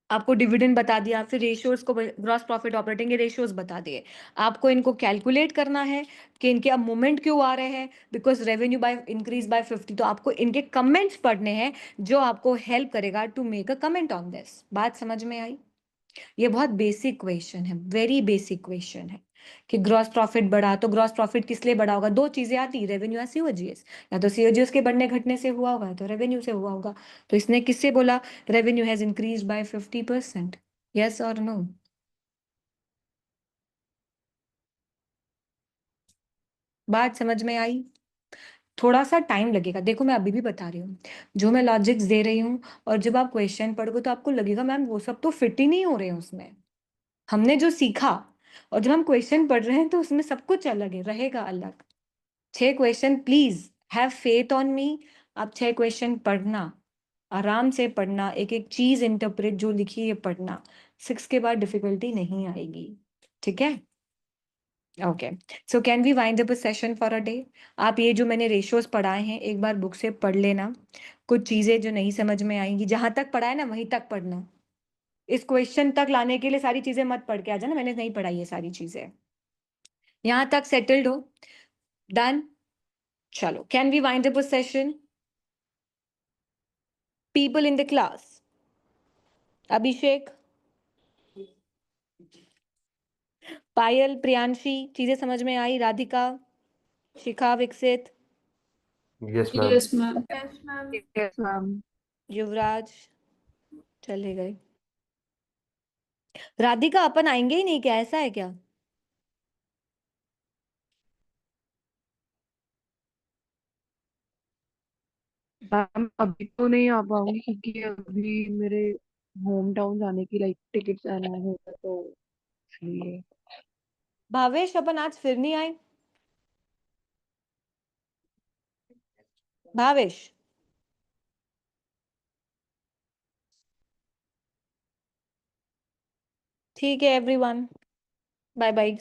आपको डिविडेंड बता दिया, फिर रेशियोज को, ग्रॉस प्रॉफिट ऑपरेटिंग के रेशियोज बता दिए। आपको इनको कैलकुलेट करना है कि इनके अब मूवमेंट क्यों आ रहे हैं, because revenue by increase by 50। तो आपको इनके कमेंट्स पढ़ने हैं जो आपको हेल्प करेगा to make a comment on this. बात समझ में आई? ये बहुत बेसिक क्वेश्चन है, वेरी बेसिक क्वेश्चन है कि ग्रॉस प्रॉफिट बढ़ा तो ग्रॉस प्रॉफिट किस लिए बढ़ा होगा? दो चीजें आती, रेवेन्यू या सीओजीएस। या तो सीओजीएस के बढ़ने घटने से हुआ होगा, तो रेवेन्यू से हुआ होगा। तो इसने किससे बोला? Revenue has increase by 50%, yes और नो? बात समझ में आई? थोड़ा सा टाइम लगेगा, देखो मैं अभी भी बता रही हूँ, जो मैं लॉजिक्स दे रही हूँ, और जब आप क्वेश्चन पढ़ोगे तो आपको लगेगा मैम वो सब तो फिट ही नहीं हो रहे हैं उसमें, हमने जो सीखा। और जब हम क्वेश्चन पढ़ रहे हैं तो उसमें सब कुछ अलग है, रहेगा अलग। 6 question, please have faith on me. आप 6 क्वेश्चन पढ़ना, आराम से पढ़ना, एक एक चीज इंटरप्रेट जो लिखी है पढ़ना। 6 के बाद डिफिकल्टी नहीं आएगी, ठीक है? Okay, so can we wind up a session for a day? आप ये जो मैंने रेशियोज पढ़ाए हैं एक बार बुक से पढ़ लेना। कुछ चीजें जो नहीं समझ में आएंगी, जहां तक पढ़ा है ना वहीं तक पढ़ना। इस क्वेश्चन तक लाने के लिए सारी चीजें मत पढ़ के आ जाना, मैंने नहीं पढ़ाई ये सारी चीजें। यहां तक सेटल्ड हो? डन? चलो, can we wind up a session? People in the class, Abhishek, Payal, Priyanshi, चीजें समझ में आई? Radhika, Shikha, Vikasit, yes ma'am. Yes ma'am. Yes ma'am. Yes ma'am. Yuvraj चले गए। राधिका अपन आएंगे ही नहीं क्या, ऐसा है क्या? मैम अभी तो नहीं आ पाऊंगी क्योंकि अभी मेरे होम टाउन जाने की लाइक टिकट्स आना होगा तो इसलिए। भावेश अपन आज फिर नहीं आए। भावेश ठीक है एवरीवन, बाय बाय।